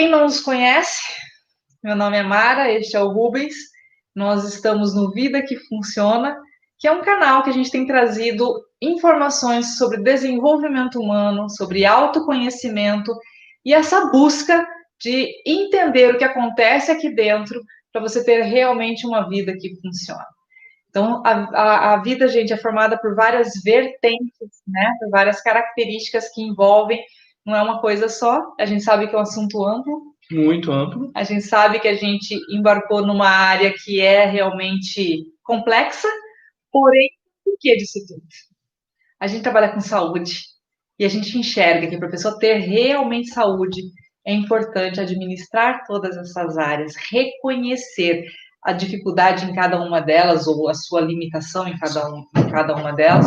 quem não nos conhece, meu nome é Mara, este é o Rubens. Nós estamos no Vida que Funciona, que é um canal que a gente tem trazido informações sobre desenvolvimento humano, sobre autoconhecimento e essa busca de entender o que acontece aqui dentro para você ter realmente uma vida que funciona. Então, a vida, gente, é formada por várias vertentes, né? Por várias características que envolvem, não é uma coisa só. A gente sabe que é um assunto amplo. Muito amplo. A gente sabe que a gente embarcou numa área que é realmente complexa, porém, por que disso tudo? A gente trabalha com saúde e a gente enxerga que para a pessoa ter realmente saúde, é importante administrar todas essas áreas, reconhecer a dificuldade em cada uma delas ou a sua limitação em cada uma delas,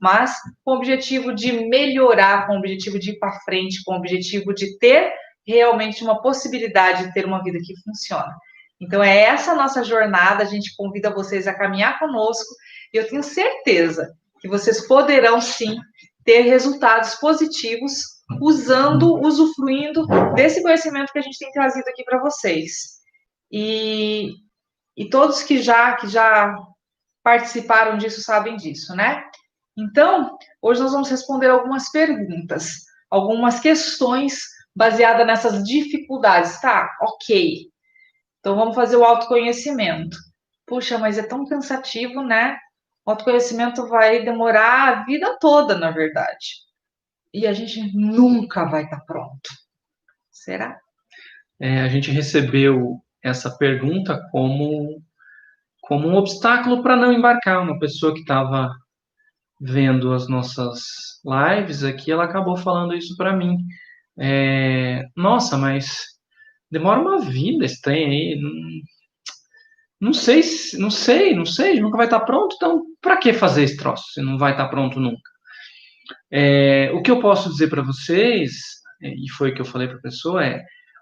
mas com o objetivo de melhorar, com o objetivo de ir para frente, com o objetivo de ter realmente uma possibilidade de ter uma vida que funciona. Então, é essa nossa jornada, a gente convida vocês a caminhar conosco e eu tenho certeza que vocês poderão, sim, ter resultados positivos usufruindo desse conhecimento que a gente tem trazido aqui para vocês. E todos que já participaram disso sabem disso, né? Então, hoje nós vamos responder algumas perguntas, algumas questões baseadas nessas dificuldades. Tá, ok. Então, vamos fazer o autoconhecimento. Puxa, mas é tão cansativo, né? O autoconhecimento vai demorar a vida toda, na verdade. E a gente nunca vai estar pronto. Será? A gente recebeu essa pergunta como um obstáculo para não embarcar. Uma pessoa que estava vendo as nossas lives aqui, ela acabou falando isso para mim. Nossa, mas demora uma vida esse trem aí. Não sei, nunca vai estar pronto, então para que fazer esse troço se não vai estar pronto nunca? O que eu posso dizer para vocês, e foi o que eu falei para a pessoa,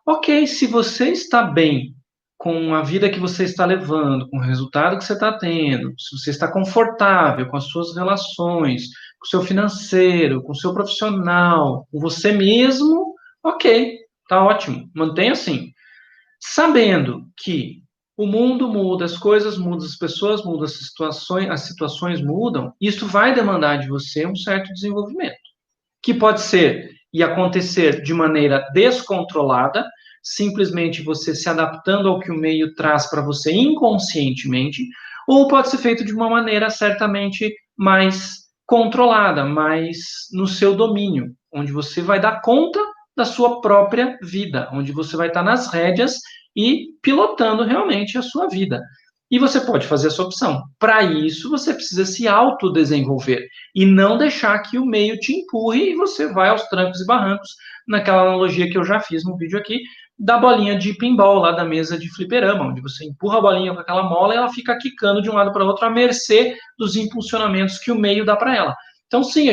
ok, se você está bem com a vida que você está levando, com o resultado que você está tendo, se você está confortável com as suas relações, com o seu financeiro, com o seu profissional, com você mesmo, ok, tá ótimo, mantenha assim. Sabendo que o mundo muda, as coisas mudam, as pessoas mudam, as situações mudam, isso vai demandar de você um certo desenvolvimento, que pode ser e acontecer de maneira descontrolada, simplesmente você se adaptando ao que o meio traz para você inconscientemente, ou pode ser feito de uma maneira certamente mais controlada, mais no seu domínio, onde você vai dar conta da sua própria vida, onde você vai estar nas rédeas e pilotando realmente a sua vida. E você pode fazer essa opção. Para isso, você precisa se autodesenvolver e não deixar que o meio te empurre e você vai aos trancos e barrancos, naquela analogia que eu já fiz no vídeo aqui, da bolinha de pinball lá da mesa de fliperama, onde você empurra a bolinha com aquela mola e ela fica quicando de um lado para o outro à mercê dos impulsionamentos que o meio dá para ela. Então, sim,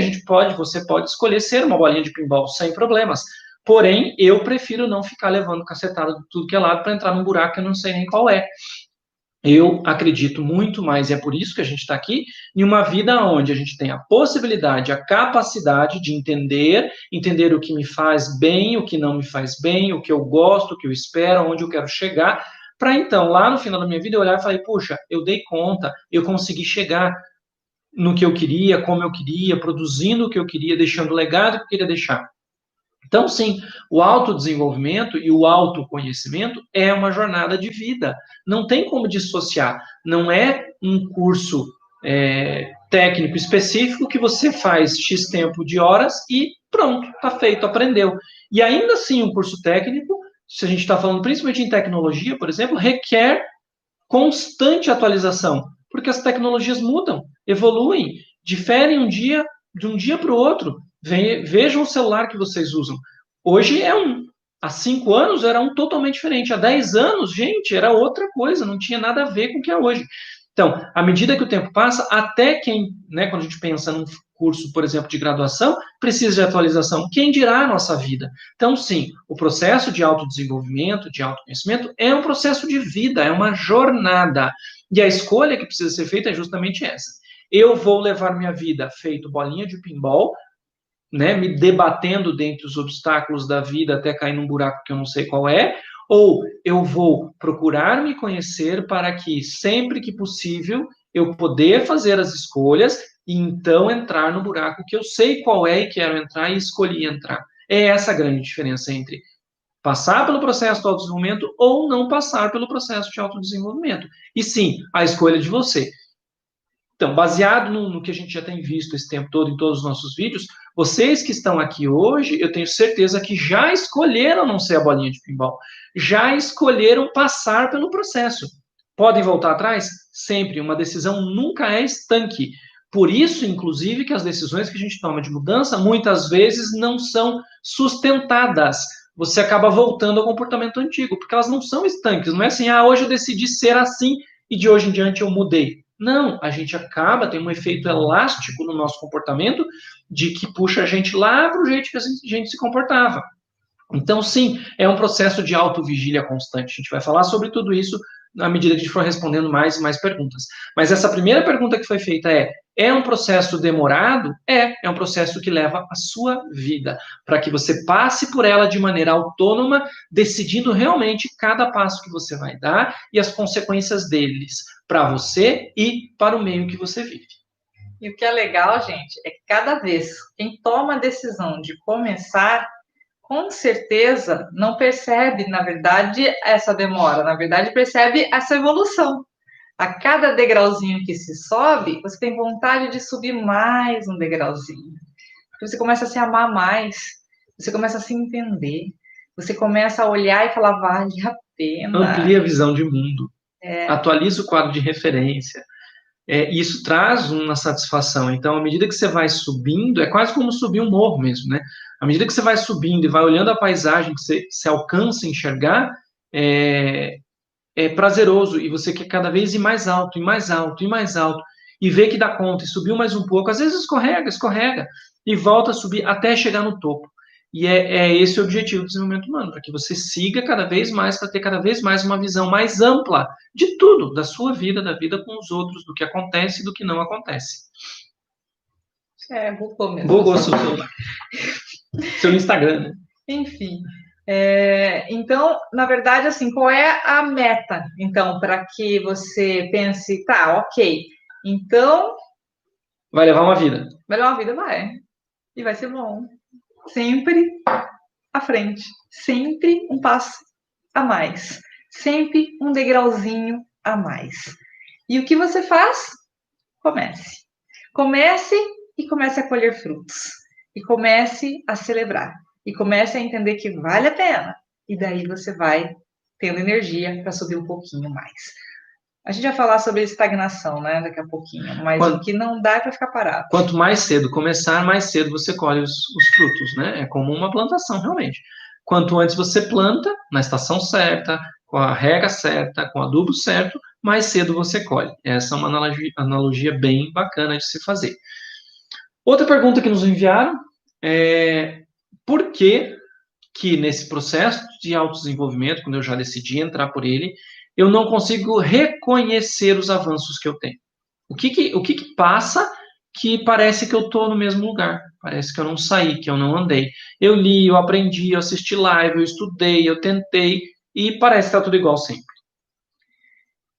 você pode escolher ser uma bolinha de pinball sem problemas. Porém, eu prefiro não ficar levando cacetada de tudo que é lado para entrar num buraco que eu não sei nem qual é. Eu acredito muito mais, e é por isso que a gente está aqui, em uma vida onde a gente tem a possibilidade, a capacidade de entender o que me faz bem, o que não me faz bem, o que eu gosto, o que eu espero, onde eu quero chegar, para então, lá no final da minha vida, eu olhar e falar, puxa, eu dei conta, eu consegui chegar no que eu queria, como eu queria, produzindo o que eu queria, deixando o legado que eu queria deixar. Então, sim, o autodesenvolvimento e o autoconhecimento é uma jornada de vida. Não tem como dissociar. Não é um curso técnico específico que você faz X tempo de horas e pronto, está feito, aprendeu. E ainda assim, um curso técnico, se a gente está falando principalmente em tecnologia, por exemplo, requer constante atualização, porque as tecnologias mudam, evoluem, diferem de um dia para o outro. Vejam o celular que vocês usam. Hoje é um. Há 5 anos era um totalmente diferente. Há 10 anos, gente, era outra coisa, não tinha nada a ver com o que é hoje. Então, à medida que o tempo passa, até quem, né, quando a gente pensa num curso, por exemplo, de graduação, precisa de atualização. Quem dirá a nossa vida? Então, sim, o processo de autodesenvolvimento, de autoconhecimento, é um processo de vida, é uma jornada. E a escolha que precisa ser feita é justamente essa. Eu vou levar minha vida feito bolinha de pinball, né, me debatendo dentre os obstáculos da vida até cair num buraco que eu não sei qual é, ou eu vou procurar me conhecer para que, sempre que possível, eu poder fazer as escolhas e então entrar no buraco que eu sei qual é e quero entrar e escolhi entrar. É essa a grande diferença entre passar pelo processo de autodesenvolvimento ou não passar pelo processo de autodesenvolvimento. E sim, a escolha de você. Então, baseado no que a gente já tem visto esse tempo todo em todos os nossos vídeos, vocês que estão aqui hoje, eu tenho certeza que já escolheram não ser a bolinha de pinball, já escolheram passar pelo processo. Podem voltar atrás? Sempre. Uma decisão nunca é estanque. Por isso, inclusive, que as decisões que a gente toma de mudança muitas vezes não são sustentadas. Você acaba voltando ao comportamento antigo, porque elas não são estanques. Não é assim, hoje eu decidi ser assim e de hoje em diante eu mudei. Não, a gente acaba, tem um efeito elástico no nosso comportamento de que puxa a gente lá para o jeito que a gente se comportava. Então, sim, é um processo de autovigília constante. A gente vai falar sobre tudo isso à medida que a gente for respondendo mais e mais perguntas. Mas essa primeira pergunta que foi feita é um processo demorado? É um processo que leva a sua vida, para que você passe por ela de maneira autônoma, decidindo realmente cada passo que você vai dar e as consequências deles para você e para o meio que você vive. E o que é legal, gente, é que cada vez quem toma a decisão de começar, com certeza não percebe, na verdade, essa demora, na verdade, percebe essa evolução. A cada degrauzinho que se sobe, você tem vontade de subir mais um degrauzinho. Você começa a se amar mais, você começa a se entender, você começa a olhar e falar, vale a pena. Amplia a visão de mundo, atualiza o quadro de referência. Isso traz uma satisfação. Então, à medida que você vai subindo, é quase como subir um morro mesmo, né? À medida que você vai subindo e vai olhando a paisagem que você alcança a enxergar, é prazeroso e você quer cada vez ir mais alto, e mais alto, e mais alto, e ver que dá conta, e subiu mais um pouco, às vezes escorrega, e volta a subir até chegar no topo. E é esse o objetivo do desenvolvimento humano, para que você siga cada vez mais, para ter cada vez mais uma visão mais ampla de tudo, da sua vida, da vida com os outros, do que acontece e do que não acontece. Bugou mesmo. Bugou seu Instagram, né? Enfim. Então, na verdade, assim, qual é a meta, então, para que você pense, tá, ok, então... Vai levar uma vida. Vai levar uma vida, vai. E vai ser bom. Sempre à frente. Sempre um passo a mais. Sempre um degrauzinho a mais. E o que você faz? Comece. Comece e comece a colher frutos. E comece a celebrar. E comece a entender que vale a pena. E daí você vai tendo energia para subir um pouquinho mais. A gente vai falar sobre estagnação, né, daqui a pouquinho. Mas o que não dá é para ficar parado. Quanto mais cedo começar, mais cedo você colhe os frutos, né? É como uma plantação, realmente. Quanto antes você planta, na estação certa, com a rega certa, com o adubo certo, mais cedo você colhe. Essa é uma analogia bem bacana de se fazer. Outra pergunta que nos enviaram é por que nesse processo de autodesenvolvimento, quando eu já decidi entrar por ele, eu não consigo reconhecer os avanços que eu tenho? O que passa que parece que eu estou no mesmo lugar? Parece que eu não saí, que eu não andei. Eu li, eu aprendi, eu assisti live, eu estudei, eu tentei, e parece que está tudo igual sempre.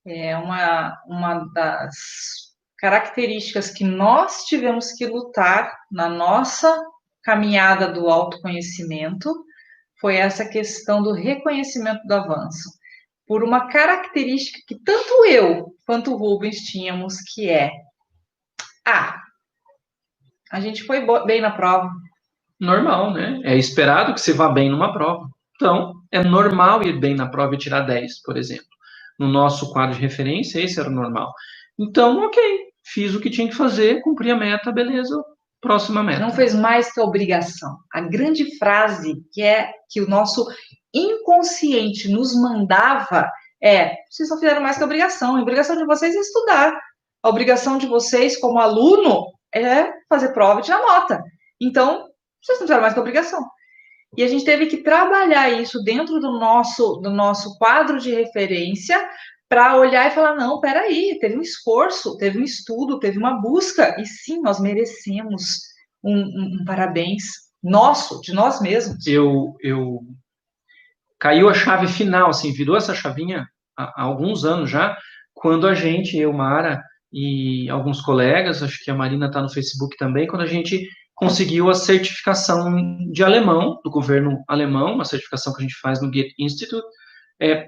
É uma das características que nós tivemos que lutar na nossa caminhada do autoconhecimento foi essa questão do reconhecimento do avanço. Por uma característica que tanto eu quanto o Rubens tínhamos, que é a gente foi bem na prova. Normal, né? É esperado que você vá bem numa prova. Então, é normal ir bem na prova e tirar 10, por exemplo. No nosso quadro de referência, esse era o normal. Então, ok, fiz o que tinha que fazer, cumpri a meta, beleza, próxima meta. Não fez mais que a obrigação. A grande frase que o nosso inconsciente nos mandava vocês não fizeram mais que a obrigação. A obrigação de vocês é estudar. A obrigação de vocês, como aluno, é fazer prova e tirar nota. Então, vocês não fizeram mais que a obrigação. E a gente teve que trabalhar isso dentro do nosso quadro de referência para olhar e falar, não, peraí, teve um esforço, teve um estudo, teve uma busca, e sim, nós merecemos um parabéns nosso, de nós mesmos. Caiu a chave final, assim, virou essa chavinha há alguns anos já, quando a gente, eu, Mara e alguns colegas, acho que a Marina está no Facebook também, quando a gente conseguiu a certificação de alemão, do governo alemão, uma certificação que a gente faz no Goethe Institute,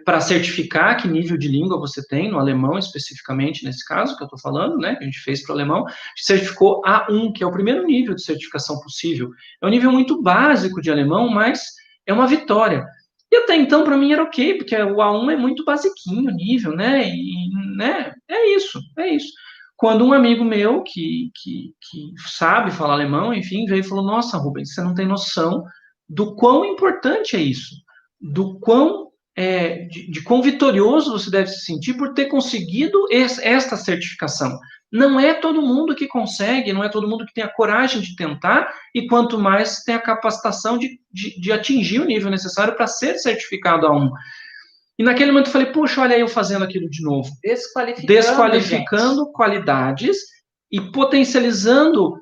para certificar que nível de língua você tem, no alemão especificamente, nesse caso que eu estou falando, né, que a gente fez para o alemão, certificou A1, que é o primeiro nível de certificação possível. É um nível muito básico de alemão, mas é uma vitória. E até então, para mim, era ok, porque o A1 é muito basiquinho o nível, né, e né, é isso. Quando um amigo meu, que sabe falar alemão, enfim, veio e falou, nossa, Rubens, você não tem noção do quão importante é isso, do quão de quão vitorioso você deve se sentir por ter conseguido esta certificação. Não é todo mundo que consegue, não é todo mundo que tem a coragem de tentar, e quanto mais tem a capacitação de atingir o nível necessário para ser certificado A1. E naquele momento eu falei, puxa, olha eu fazendo aquilo de novo. Desqualificando qualidades e potencializando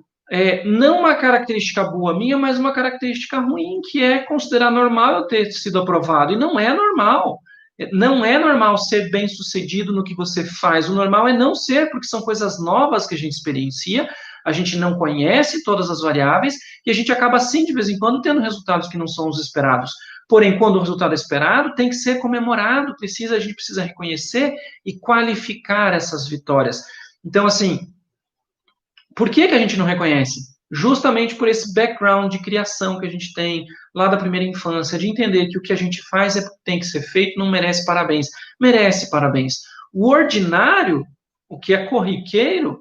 não uma característica boa minha, mas uma característica ruim, que é considerar normal eu ter sido aprovado. E não é normal. Não é normal ser bem-sucedido no que você faz. O normal é não ser, porque são coisas novas que a gente experiencia, a gente não conhece todas as variáveis, e a gente acaba, sim, de vez em quando, tendo resultados que não são os esperados. Porém, quando o resultado é esperado, tem que ser comemorado, a gente precisa reconhecer e qualificar essas vitórias. Então, assim, por que a gente não reconhece? Justamente por esse background de criação que a gente tem lá da primeira infância, de entender que o que a gente faz tem que ser feito, não merece parabéns. Merece parabéns. O ordinário, o que é corriqueiro,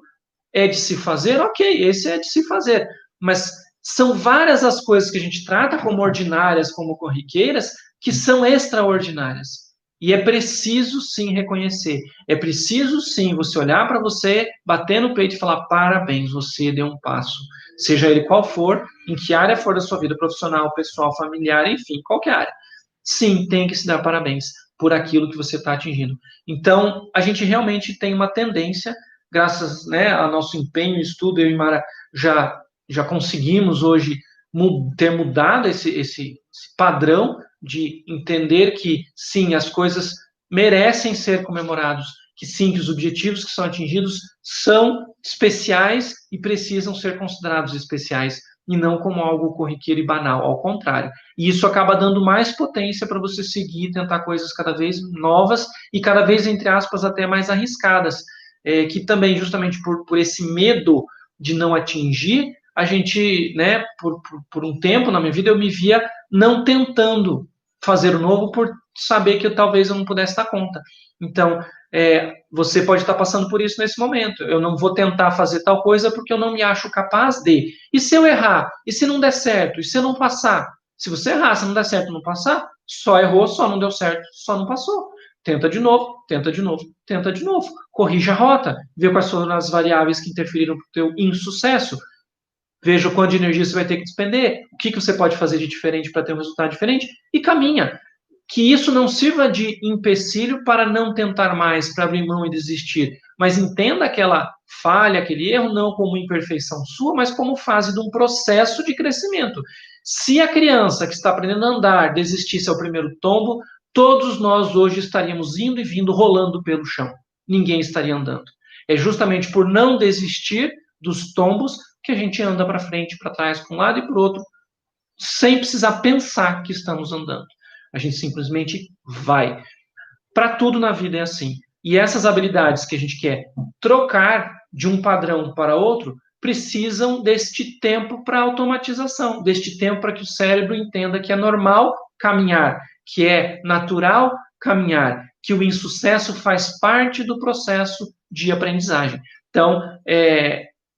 é de se fazer, ok, esse é de se fazer. Mas são várias as coisas que a gente trata como ordinárias, como corriqueiras, que são extraordinárias. E é preciso, sim, reconhecer. É preciso, sim, você olhar para você, bater no peito e falar, parabéns, você deu um passo. Seja ele qual for, em que área for da sua vida, profissional, pessoal, familiar, enfim, qualquer área. Sim, tem que se dar parabéns por aquilo que você está atingindo. Então, a gente realmente tem uma tendência, graças, né, ao nosso empenho e estudo, eu e Mara já conseguimos hoje ter mudado esse padrão de entender que, sim, as coisas merecem ser comemorados, que sim, que os objetivos que são atingidos são especiais e precisam ser considerados especiais, e não como algo corriqueiro e banal, ao contrário. E isso acaba dando mais potência para você seguir e tentar coisas cada vez novas e cada vez, entre aspas, até mais arriscadas, que também, justamente por esse medo de não atingir, a gente, né, por um tempo na minha vida, eu me via não tentando fazer o novo por saber que talvez eu não pudesse dar conta. Então, você pode estar passando por isso nesse momento. Eu não vou tentar fazer tal coisa porque eu não me acho capaz de. E se eu errar? E se não der certo? E se eu não passar? Se você errar, se não der certo, não passar, só errou, só não deu certo, só não passou. Tenta de novo, tenta de novo, tenta de novo. Corrija a rota, vê quais foram as variáveis que interferiram para o teu insucesso. Veja o quanto de energia você vai ter que despender, o que você pode fazer de diferente para ter um resultado diferente, e caminha. Que isso não sirva de empecilho para não tentar mais, para abrir mão e desistir, mas entenda aquela falha, aquele erro, não como imperfeição sua, mas como fase de um processo de crescimento. Se a criança que está aprendendo a andar desistisse ao primeiro tombo, todos nós hoje estaríamos indo e vindo, rolando pelo chão. Ninguém estaria andando. É justamente por não desistir dos tombos que a gente anda para frente, para trás, para um lado e para o outro, sem precisar pensar que estamos andando. A gente simplesmente vai. Para tudo na vida é assim. E essas habilidades que a gente quer trocar de um padrão para outro precisam deste tempo para automatização, deste tempo para que o cérebro entenda que é normal caminhar, que é natural caminhar, que o insucesso faz parte do processo de aprendizagem. Então,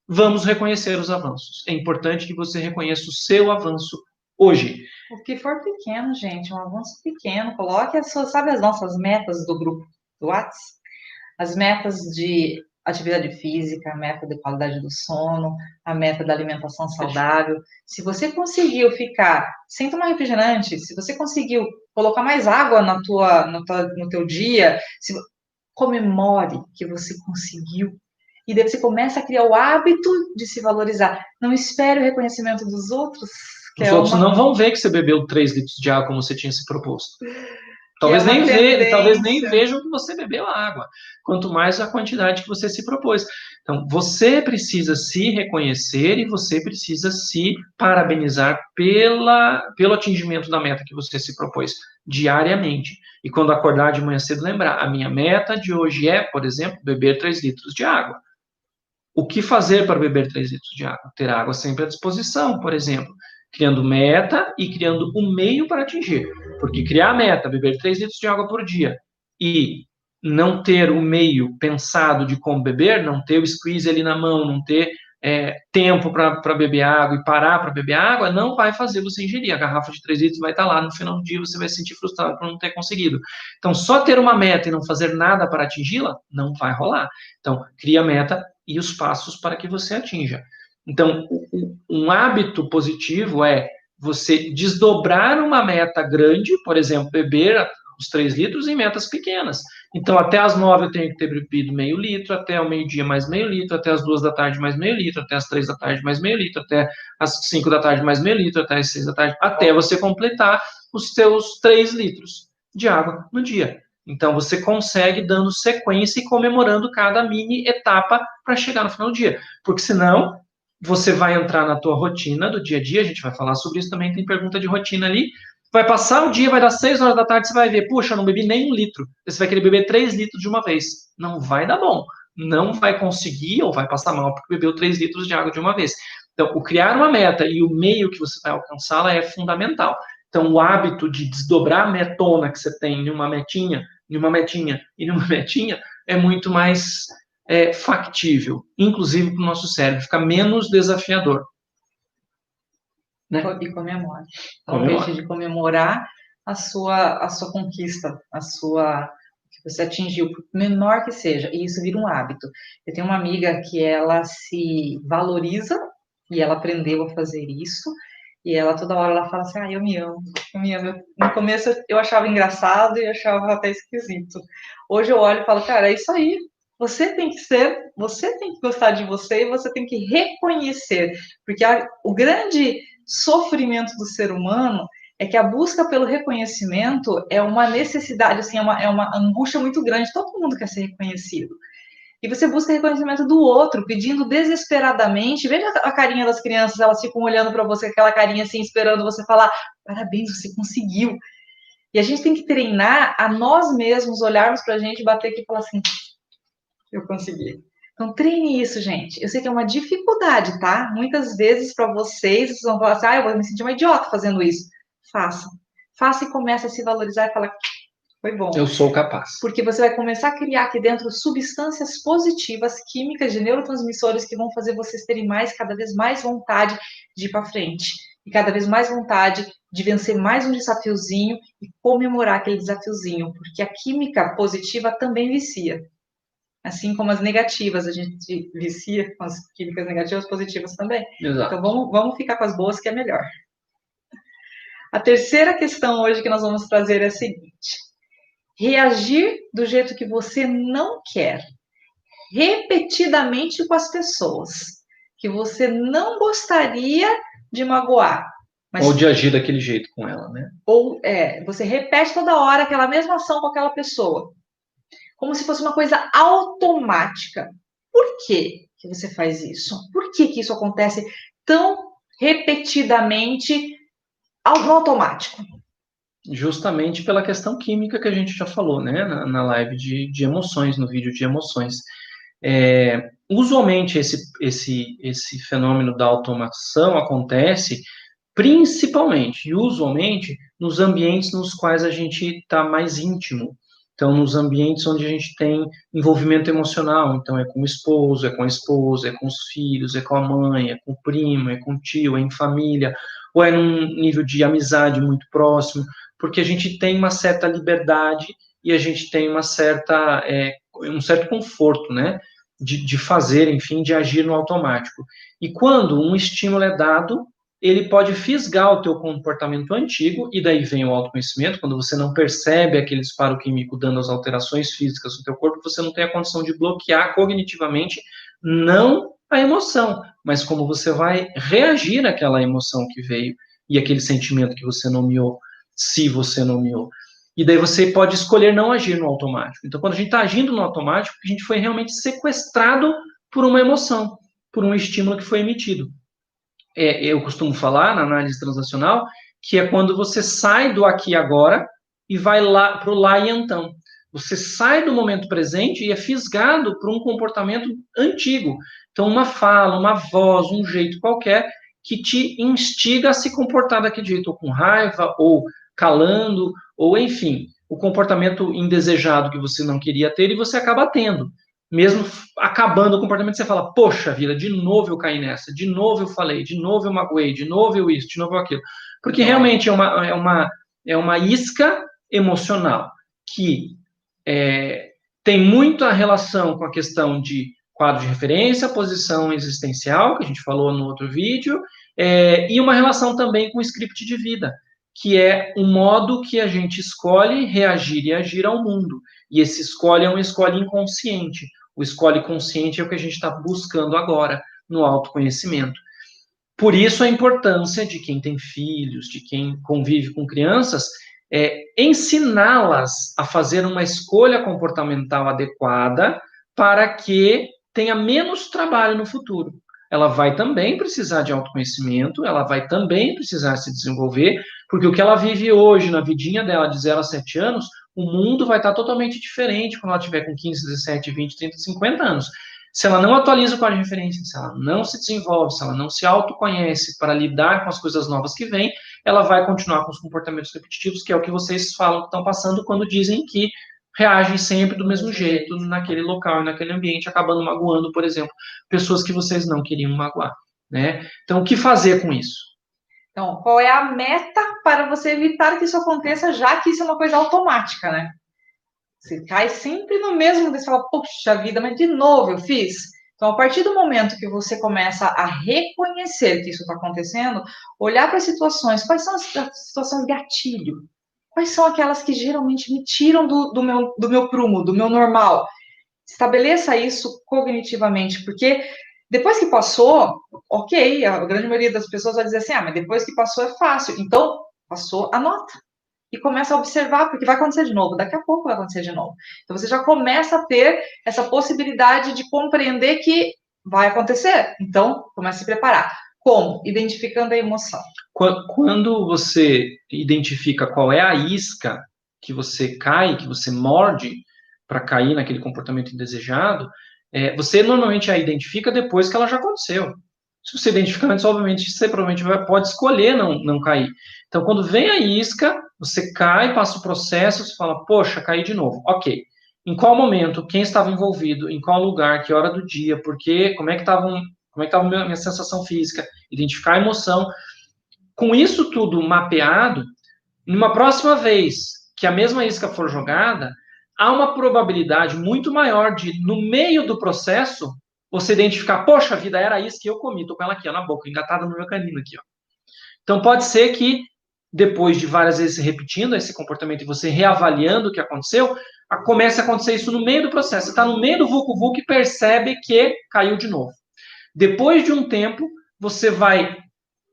vamos reconhecer os avanços. É importante que você reconheça o seu avanço hoje. O que for pequeno, gente, um avanço pequeno, coloque as suas, sabe, as nossas metas do grupo do WhatsApp? As metas de atividade física, a meta de qualidade do sono, a meta da alimentação saudável. Se você conseguiu ficar sem tomar refrigerante, se você conseguiu colocar mais água no teu dia, comemore que você conseguiu. E daí você começa a criar o hábito de se valorizar. Não espere o reconhecimento dos outros, que Os é outros uma, não vão ver que você bebeu 3 litros de água como você tinha se proposto. que é uma Talvez nem tendência. vejam que você bebeu água, quanto mais a quantidade que você se propôs. Então, você precisa se reconhecer e você precisa se parabenizar pelo atingimento da meta que você se propôs diariamente. E quando acordar de manhã cedo, lembrar: a minha meta de hoje é, por exemplo, beber 3 litros de água. O que fazer para beber 3 litros de água? Ter água sempre à disposição, por exemplo, criando meta e criando um meio para atingir. Porque criar a meta, beber 3 litros de água por dia, e não ter o meio pensado de como beber, não ter o squeeze ali na mão, não ter tempo para beber água e parar para beber água, não vai fazer você ingerir. A garrafa de 3 litros vai estar lá, no final do dia você vai se sentir frustrado por não ter conseguido. Então, só ter uma meta e não fazer nada para atingi-la, não vai rolar. Então, cria a meta e os passos para que você atinja. Então, um hábito positivo é você desdobrar uma meta grande, por exemplo, beber os 3 litros em metas pequenas. Então, até as 9 eu tenho que ter bebido meio litro, até o meio-dia mais meio litro, até as 2 da tarde mais meio litro, até as 3 da tarde mais meio litro, até as 5 da tarde mais meio litro, até as 6 da tarde, até você completar os seus 3 litros de água no dia. Então, você consegue dando sequência e comemorando cada mini etapa para chegar no final do dia. Porque senão, você vai entrar na tua rotina do dia a dia, a gente vai falar sobre isso também, tem pergunta de rotina ali, vai passar o dia, vai dar 6 horas da tarde, você vai ver, puxa, eu não bebi nem 1 litro. Você vai querer beber 3 litros de uma vez. Não vai dar bom. Não vai conseguir ou vai passar mal porque bebeu 3 litros de água de uma vez. Então, o criar uma meta e o meio que você vai alcançá-la é fundamental. Então, o hábito de desdobrar a metona que você tem em uma metinha e numa metinha é muito mais factível, inclusive para o nosso cérebro, fica menos desafiador. Né? E comemora. Então, deixe de comemorar a sua conquista, que você atingiu, por menor que seja, e isso vira um hábito. Eu tenho uma amiga que ela se valoriza e ela aprendeu a fazer isso. E ela toda hora ela fala assim: eu me amo, eu me amo. No começo eu achava engraçado e achava até esquisito. Hoje eu olho e falo: cara, é isso aí. Você tem que gostar de você e você tem que reconhecer, porque o grande sofrimento do ser humano é que a busca pelo reconhecimento é uma necessidade, assim, é uma angústia muito grande. Todo mundo quer ser reconhecido. E você busca reconhecimento do outro, pedindo desesperadamente. Veja a carinha das crianças, elas ficam olhando para você, aquela carinha assim, esperando você falar: parabéns, você conseguiu. E a gente tem que treinar a nós mesmos, olharmos para a gente, bater aqui e falar assim: eu consegui. Então, treine isso, gente. Eu sei que é uma dificuldade, tá? Muitas vezes para vocês vão falar assim: eu vou me sentir uma idiota fazendo isso. Faça. Faça e comece a se valorizar e falar: foi bom. Eu sou capaz. Porque você vai começar a criar aqui dentro substâncias positivas, químicas de neurotransmissores que vão fazer vocês terem cada vez mais vontade de ir para frente. E cada vez mais vontade de vencer mais um desafiozinho e comemorar aquele desafiozinho. Porque a química positiva também vicia. Assim como as negativas, a gente vicia com as químicas negativas, positivas também. Exato. Então vamos ficar com as boas, que é melhor. A terceira questão hoje que nós vamos trazer é a seguinte: reagir do jeito que você não quer, repetidamente com as pessoas, que você não gostaria de magoar. Ou de agir daquele jeito com ela, né? Ou você repete toda hora aquela mesma ação com aquela pessoa, como se fosse uma coisa automática. Por que você faz isso? Por que isso acontece tão repetidamente no automático? Justamente pela questão química que a gente já falou, né, na live de emoções, no vídeo de emoções. Usualmente esse fenômeno da automação acontece principalmente e usualmente nos ambientes nos quais a gente está mais íntimo. Então, nos ambientes onde a gente tem envolvimento emocional, então é com o esposo, é com a esposa, é com os filhos, é com a mãe, é com o primo, é com o tio, é em família, ou é num nível de amizade muito próximo, porque a gente tem uma certa liberdade e a gente tem um certo conforto, né, de fazer, enfim, de agir no automático. E quando um estímulo é dado, ele pode fisgar o teu comportamento antigo, e daí vem o autoconhecimento. Quando você não percebe aquele disparo químico dando as alterações físicas no teu corpo, você não tem a condição de bloquear cognitivamente não a emoção, mas como você vai reagir àquela emoção que veio e aquele sentimento que você nomeou, se você nomeou. E daí você pode escolher não agir no automático. Então, quando a gente está agindo no automático, a gente foi realmente sequestrado por uma emoção, por um estímulo que foi emitido. Eu costumo falar na análise transacional que é quando você sai do aqui e agora e vai lá para o lá e então. Você sai do momento presente e é fisgado por um comportamento antigo. Então, uma fala, uma voz, um jeito qualquer que te instiga a se comportar daquele jeito, ou com raiva, ou calando, ou enfim, o comportamento indesejado que você não queria ter e você acaba tendo. Mesmo acabando o comportamento, você fala, poxa vida, de novo eu caí nessa, de novo eu falei, de novo eu magoei, de novo eu isso, de novo eu aquilo. Porque realmente é uma isca emocional que tem muito a relação com a questão de quadro de referência, posição existencial, que a gente falou no outro vídeo, e uma relação também com o script de vida, que é o modo que a gente escolhe reagir e agir ao mundo. E esse escolhe é um escolhe inconsciente. O escolhe consciente é o que a gente está buscando agora no autoconhecimento. Por isso a importância de quem tem filhos, de quem convive com crianças, ensiná-las a fazer uma escolha comportamental adequada para que tenha menos trabalho no futuro. Ela vai também precisar de autoconhecimento, ela vai também precisar se desenvolver, porque o que ela vive hoje na vidinha dela de 0 a 7 anos, o mundo vai estar totalmente diferente quando ela tiver com 15, 17, 20, 30, 50 anos. Se ela não atualiza o quadro de referência, se ela não se desenvolve, se ela não se autoconhece para lidar com as coisas novas que vêm, ela vai continuar com os comportamentos repetitivos, que é o que vocês falam que estão passando quando dizem que reagem sempre do mesmo jeito naquele local e naquele ambiente, acabando magoando, por exemplo, pessoas que vocês não queriam magoar, né? Então, o que fazer com isso? Então, qual é a meta para você evitar que isso aconteça, já que isso é uma coisa automática, né? Você cai sempre no mesmo, você fala, poxa vida, mas de novo eu fiz. Então, a partir do momento que você começa a reconhecer que isso está acontecendo, olhar para as situações, quais são as situações gatilho? Quais são aquelas que geralmente me tiram do meu prumo, do meu normal? Estabeleça isso cognitivamente, porque depois que passou, ok, a grande maioria das pessoas vai dizer assim, mas depois que passou é fácil. Então, passou, anota. E começa a observar, porque vai acontecer de novo, daqui a pouco vai acontecer de novo. Então, você já começa a ter essa possibilidade de compreender que vai acontecer. Então, comece a se preparar. Como? Identificando a emoção. Quando você identifica qual é a isca que você cai, que você morde para cair naquele comportamento indesejado, você normalmente a identifica depois que ela já aconteceu. Se você identificar antes, obviamente, você provavelmente pode escolher não cair. Então, quando vem a isca, você cai, passa o processo, você fala, poxa, caí de novo. Ok. Em qual momento? Quem estava envolvido? Em qual lugar? Que hora do dia? Por quê? Como é que estava a minha sensação física? Identificar a emoção. Com isso tudo mapeado, numa próxima vez que a mesma isca for jogada, há uma probabilidade muito maior de, no meio do processo, você identificar, poxa vida, era isso que eu comi, tô com ela aqui, ó, na boca, engatada no meu canino aqui, ó. Então pode ser que, depois de várias vezes repetindo esse comportamento e você reavaliando o que aconteceu, comece a acontecer isso no meio do processo. Você está no meio do vucu-vucu e percebe que caiu de novo. Depois de um tempo, você vai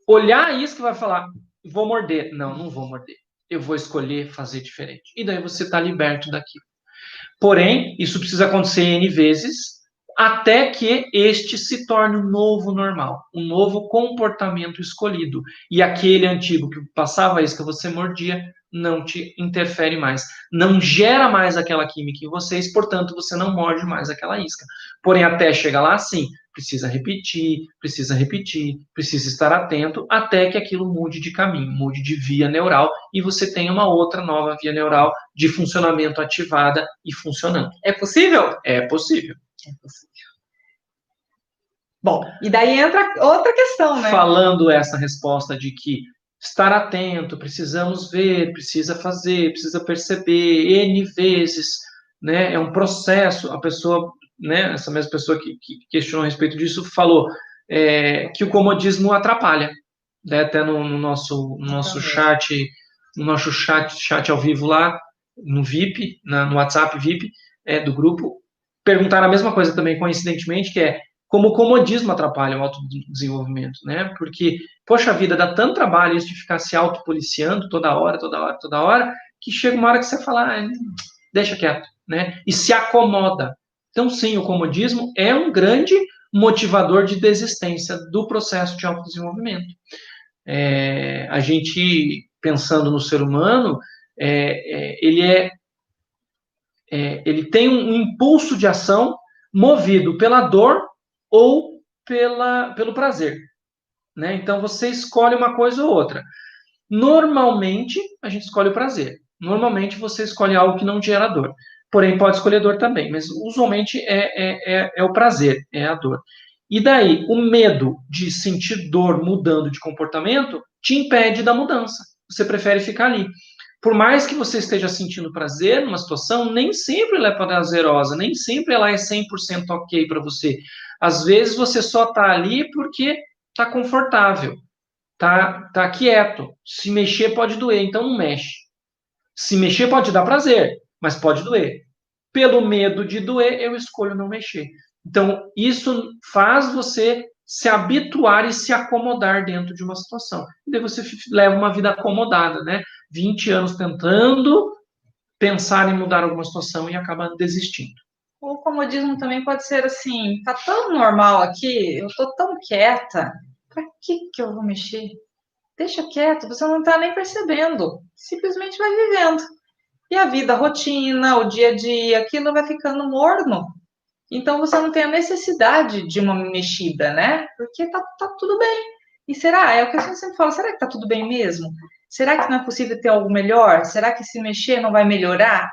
olhar isso que vai falar, vou morder. Não, não vou morder. Eu vou escolher fazer diferente. E daí você está liberto daquilo. Porém, isso precisa acontecer N vezes, até que este se torne um novo normal, um novo comportamento escolhido. E aquele antigo que passava a isca, você mordia, não te interfere mais. Não gera mais aquela química em vocês, portanto, você não morde mais aquela isca. Porém, até chegar lá, sim, precisa repetir, precisa estar atento, até que aquilo mude de caminho, mude de via neural, e você tenha uma outra nova via neural de funcionamento ativada e funcionando. É possível? É possível. É possível. Bom, e daí entra outra questão, né? Falando essa resposta de que estar atento, precisamos ver, precisa fazer, precisa perceber N vezes, né? É um processo. A pessoa, né? Essa mesma pessoa que questionou a respeito disso falou que o comodismo atrapalha, né? Até no nosso chat ao vivo lá no VIP, no WhatsApp VIP do grupo, perguntaram a mesma coisa também, coincidentemente, que como o comodismo atrapalha o autodesenvolvimento, né? Porque, poxa vida, dá tanto trabalho isso de ficar se autopoliciando toda hora, que chega uma hora que você fala, deixa quieto, né? E se acomoda. Então, sim, o comodismo é um grande motivador de desistência do processo de autodesenvolvimento. A gente, pensando no ser humano, ele tem um impulso de ação movido pela dor ou pelo prazer, né? Então, você escolhe uma coisa ou outra. Normalmente, a gente escolhe o prazer. Normalmente, você escolhe algo que não gera dor. Porém, pode escolher dor também, mas usualmente é o prazer, é a dor. E daí, o medo de sentir dor mudando de comportamento te impede da mudança. Você prefere ficar ali. Por mais que você esteja sentindo prazer numa situação, nem sempre ela é prazerosa, nem sempre ela é 100% ok para você. Às vezes, você só está ali porque está confortável. Tá quieto. Se mexer pode doer, então não mexe. Se mexer pode dar prazer, mas pode doer. Pelo medo de doer, eu escolho não mexer. Então, isso faz você se habituar e se acomodar dentro de uma situação. E daí você leva uma vida acomodada, né? 20 anos tentando pensar em mudar alguma situação e acaba desistindo. O comodismo também pode ser assim, tá tão normal aqui, eu tô tão quieta, para que eu vou mexer? Deixa quieto, você não tá nem percebendo, simplesmente vai vivendo. E a vida, a rotina, o dia a dia, aquilo vai ficando morno. Então você não tem a necessidade de uma mexida, né? Porque tá tudo bem. E será? É o que a gente sempre fala, será que tá tudo bem mesmo? Será que não é possível ter algo melhor? Será que se mexer não vai melhorar?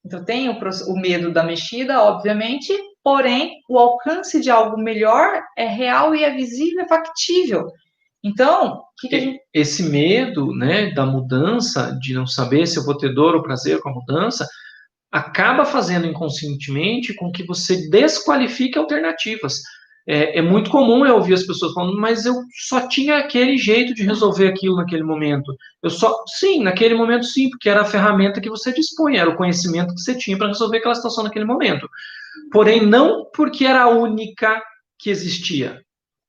Então, tem o medo da mexida, obviamente, porém, o alcance de algo melhor é real e é visível, é factível. Então, o que a gente... Esse medo, né, da mudança, de não saber se eu vou ter dor ou prazer com a mudança, acaba fazendo inconscientemente com que você desqualifique alternativas. É muito comum eu ouvir as pessoas falando, mas eu só tinha aquele jeito de resolver aquilo naquele momento. Sim, naquele momento sim, porque era a ferramenta que você dispunha, era o conhecimento que você tinha para resolver aquela situação naquele momento. Porém, não porque era a única que existia.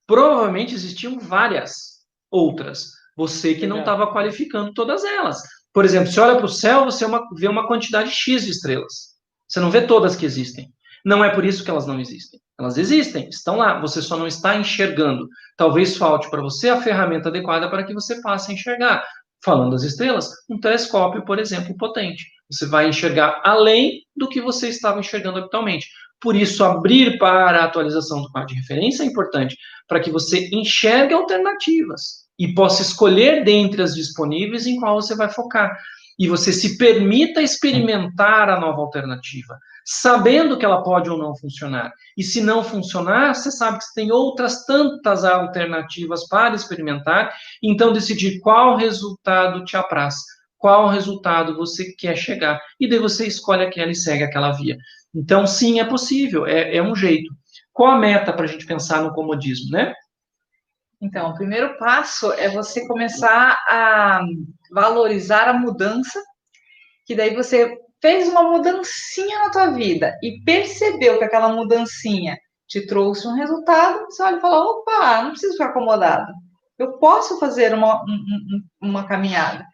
Provavelmente existiam várias outras. Você que não estava qualificando todas elas. Por exemplo, você olha para o céu, você vê uma quantidade X de estrelas. Você não vê todas que existem. Não é por isso que elas não existem. Elas existem, estão lá. Você só não está enxergando. Talvez falte para você a ferramenta adequada para que você passe a enxergar. Falando das estrelas, um telescópio, por exemplo, potente. Você vai enxergar além do que você estava enxergando habitualmente. Por isso, abrir para a atualização do quadro de referência é importante, para que você enxergue alternativas e possa escolher dentre as disponíveis em qual você vai focar. E você se permita experimentar a nova alternativa, sabendo que ela pode ou não funcionar. E se não funcionar, você sabe que você tem outras tantas alternativas para experimentar, então decidir qual resultado te apraz, qual resultado você quer chegar. E daí você escolhe aquela e segue aquela via. Então, sim, é possível, é um jeito. Qual a meta para a gente pensar no comodismo, né? Então, o primeiro passo é você começar a valorizar a mudança, que daí você fez uma mudancinha na tua vida e percebeu que aquela mudancinha te trouxe um resultado, você olha e fala, opa, não preciso ficar acomodado. Eu posso fazer uma caminhada.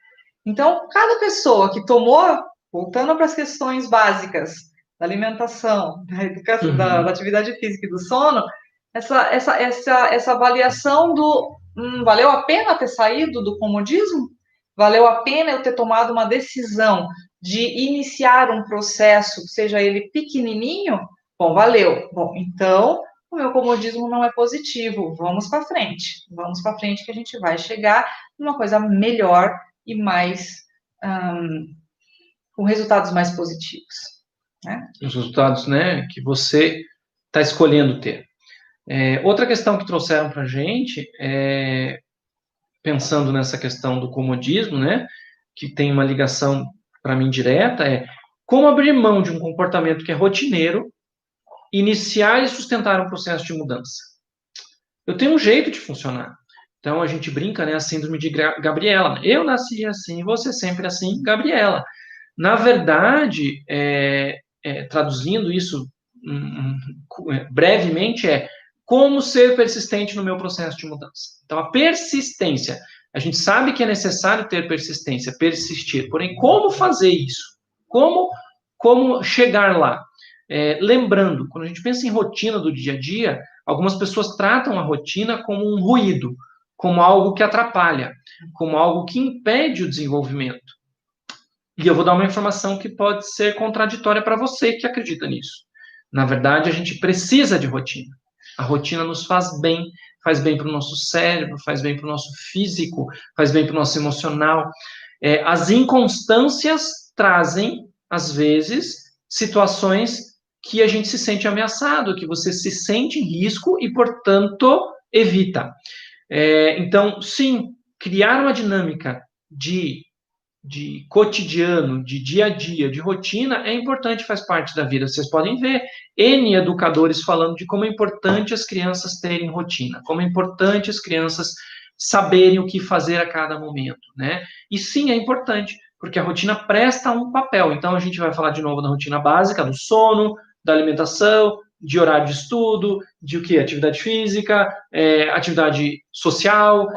Então, cada pessoa que tomou, voltando para as questões básicas da alimentação, da educação, da atividade física e do sono, essa avaliação do valeu a pena ter saído do comodismo? Valeu a pena eu ter tomado uma decisão de iniciar um processo, seja ele pequenininho? Bom, valeu. Bom, então o meu comodismo não é positivo. Vamos para frente. Vamos para frente que a gente vai chegar numa coisa melhor e mais com resultados mais positivos. Né? Os resultados, né, que você está escolhendo ter. Outra questão que trouxeram para a gente, pensando nessa questão do comodismo, né, que tem uma ligação para mim direta, é como abrir mão de um comportamento que é rotineiro, iniciar e sustentar um processo de mudança. Eu tenho um jeito de funcionar. Então a gente brinca, né, a síndrome de Gabriela. Eu nasci assim, você sempre assim, Gabriela. Na verdade, traduzindo isso brevemente, Como ser persistente no meu processo de mudança? Então, a persistência. A gente sabe que é necessário ter persistência, persistir. Porém, como fazer isso? Como chegar lá? Lembrando, quando a gente pensa em rotina do dia a dia, algumas pessoas tratam a rotina como um ruído, como algo que atrapalha, como algo que impede o desenvolvimento. E eu vou dar uma informação que pode ser contraditória para você que acredita nisso. Na verdade, a gente precisa de rotina. A rotina nos faz bem para o nosso cérebro, faz bem para o nosso físico, faz bem para o nosso emocional. As inconstâncias trazem, às vezes, situações que a gente se sente ameaçado, que você se sente em risco e, portanto, evita. Então, sim, criar uma dinâmica de cotidiano, de dia a dia, de rotina, é importante, faz parte da vida. Vocês podem ver N educadores falando de como é importante as crianças terem rotina, como é importante as crianças saberem o que fazer a cada momento, né? E sim, é importante, porque a rotina presta um papel. Então, a gente vai falar de novo da rotina básica, do sono, da alimentação, de horário de estudo, de o que? Atividade física, atividade social,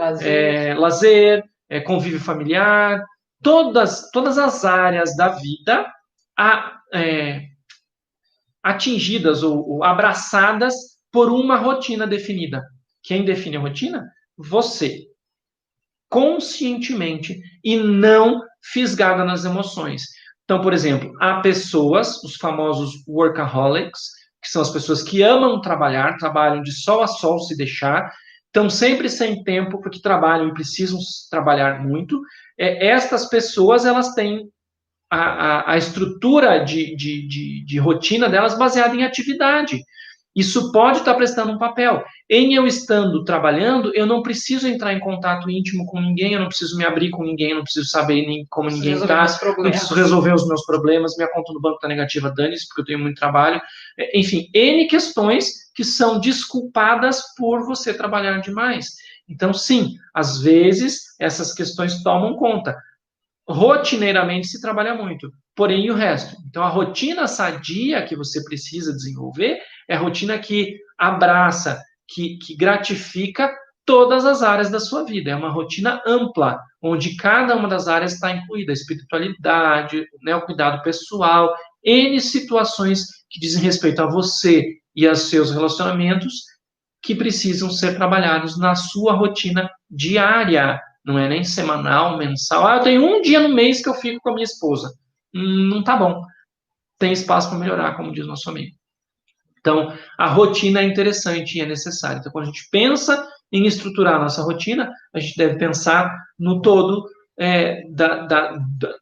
lazer, convívio familiar, todas as áreas da vida atingidas ou abraçadas por uma rotina definida. Quem define a rotina? Você. Conscientemente e não fisgada nas emoções. Então, por exemplo, há pessoas, os famosos workaholics, que são as pessoas que amam trabalhar, trabalham de sol a sol se deixar, estão sempre sem tempo porque trabalham e precisam trabalhar muito. Estas pessoas, elas têm a estrutura de rotina delas baseada em atividade. Isso pode estar prestando um papel. Em eu estando trabalhando, eu não preciso entrar em contato íntimo com ninguém, eu não preciso me abrir com ninguém, eu não preciso saber nem como ninguém está, não preciso resolver os meus problemas, minha conta no banco está negativa, dane-se, porque eu tenho muito trabalho. Enfim, N questões que são desculpadas por você trabalhar demais. Então, sim, às vezes essas questões tomam conta. Rotineiramente se trabalha muito, porém e o resto? Então, a rotina sadia que você precisa desenvolver é a rotina que abraça, que gratifica todas as áreas da sua vida. É uma rotina ampla, onde cada uma das áreas está incluída, a espiritualidade, né, o cuidado pessoal, N situações que dizem respeito a você e aos seus relacionamentos que precisam ser trabalhados na sua rotina diária. Não é nem semanal, mensal. Eu tenho um dia no mês que eu fico com a minha esposa. Não tá bom. Tem espaço para melhorar, como diz nosso amigo. Então, a rotina é interessante e é necessária. Então, quando a gente pensa em estruturar a nossa rotina, a gente deve pensar no todo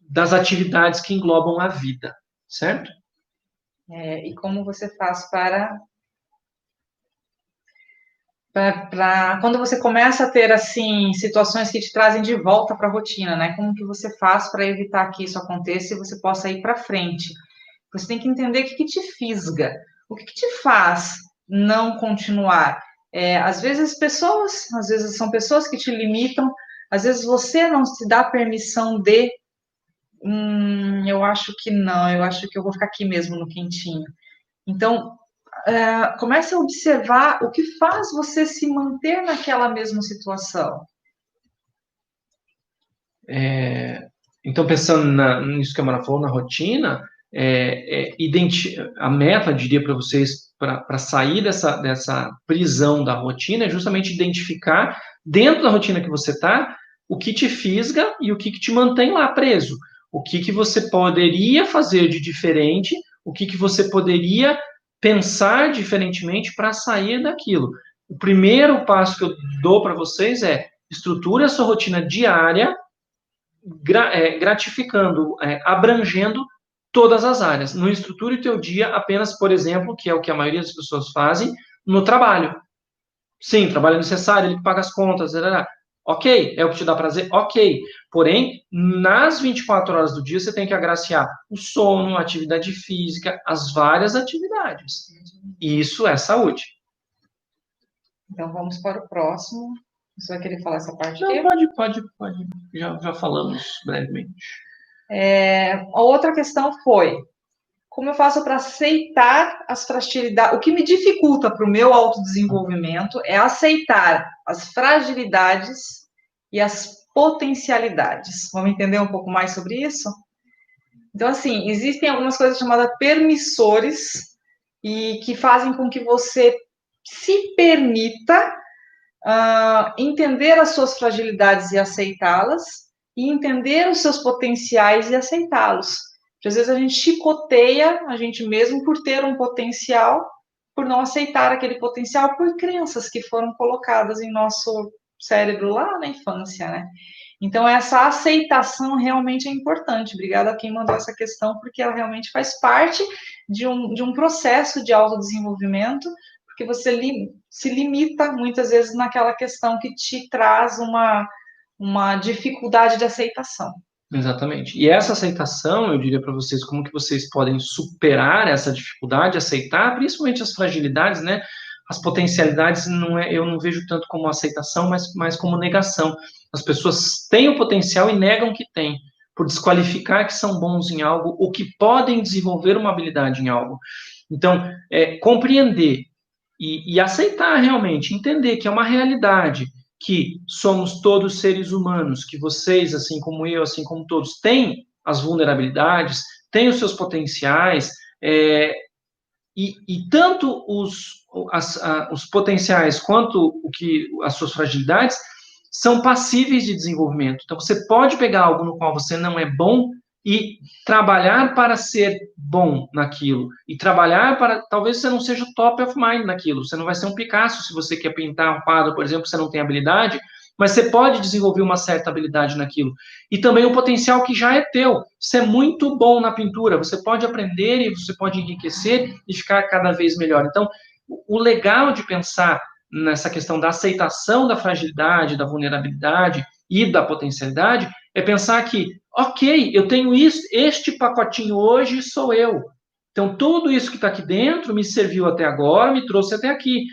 das atividades que englobam a vida, certo? E como você faz para quando você começa a ter assim situações que te trazem de volta para a rotina, né? Como que você faz para evitar que isso aconteça e você possa ir para frente? Você tem que entender o que te fisga, o que te faz não continuar. Às vezes são pessoas que te limitam, às vezes você não se dá permissão de, eu acho que não, eu acho que eu vou ficar aqui mesmo no quentinho. Então, comece a observar o que faz você se manter naquela mesma situação. Então, pensando nisso que a Mara falou, na rotina, a meta, eu diria para vocês, para sair dessa prisão da rotina, é justamente identificar, dentro da rotina que você está, o que te fisga e o que te mantém lá preso. O que você poderia fazer de diferente, o que você poderia pensar diferentemente para sair daquilo. O primeiro passo que eu dou para vocês é estruture a sua rotina diária, gratificando, abrangendo todas as áreas. Não estruture o teu dia apenas, por exemplo, que é o que a maioria das pessoas fazem, no trabalho. Sim, trabalho é necessário, ele paga as contas, etc. Ok, é o que te dá prazer? Ok. Porém, nas 24 horas do dia, você tem que agraciar o sono, a atividade física, as várias atividades. E isso é saúde. Então, vamos para o próximo. Você vai querer falar essa parte aqui? Não, pode. Já falamos brevemente. A outra questão foi como eu faço para aceitar as fragilidades? O que me dificulta para o meu autodesenvolvimento é aceitar as fragilidades e as potencialidades. Vamos entender um pouco mais sobre isso? Então, assim, existem algumas coisas chamadas permissores e que fazem com que você se permita entender as suas fragilidades e aceitá-las, e entender os seus potenciais e aceitá-los. Porque às vezes a gente chicoteia a gente mesmo por ter um potencial, por não aceitar aquele potencial, por crenças que foram colocadas em nosso cérebro lá na infância, né? Então, essa aceitação realmente é importante. Obrigada a quem mandou essa questão, porque ela realmente faz parte de um processo de autodesenvolvimento, porque você se limita muitas vezes naquela questão que te traz uma dificuldade de aceitação. Exatamente. E essa aceitação, eu diria para vocês, como que vocês podem superar essa dificuldade, aceitar, principalmente as fragilidades, né? As potencialidades, eu não vejo tanto como aceitação, mas mais como negação. As pessoas têm o potencial e negam que têm, por desqualificar que são bons em algo ou que podem desenvolver uma habilidade em algo. Então, compreender e aceitar realmente, entender que é uma realidade, que somos todos seres humanos, que vocês, assim como eu, assim como todos, têm as vulnerabilidades, têm os seus potenciais, e tanto os potenciais quanto as suas fragilidades são passíveis de desenvolvimento. Então, você pode pegar algo no qual você não é bom e trabalhar para ser bom naquilo. E trabalhar para... Talvez você não seja top of mind naquilo. Você não vai ser um Picasso se você quer pintar um quadro, por exemplo, você não tem habilidade, mas você pode desenvolver uma certa habilidade naquilo. E também o potencial que já é teu. Você é muito bom na pintura. Você pode aprender e você pode enriquecer e ficar cada vez melhor. Então, o legal de pensar nessa questão da aceitação da fragilidade, da vulnerabilidade e da potencialidade, é pensar que, ok, eu tenho isso, este pacotinho hoje sou eu. Então, tudo isso que está aqui dentro me serviu até agora, me trouxe até aqui.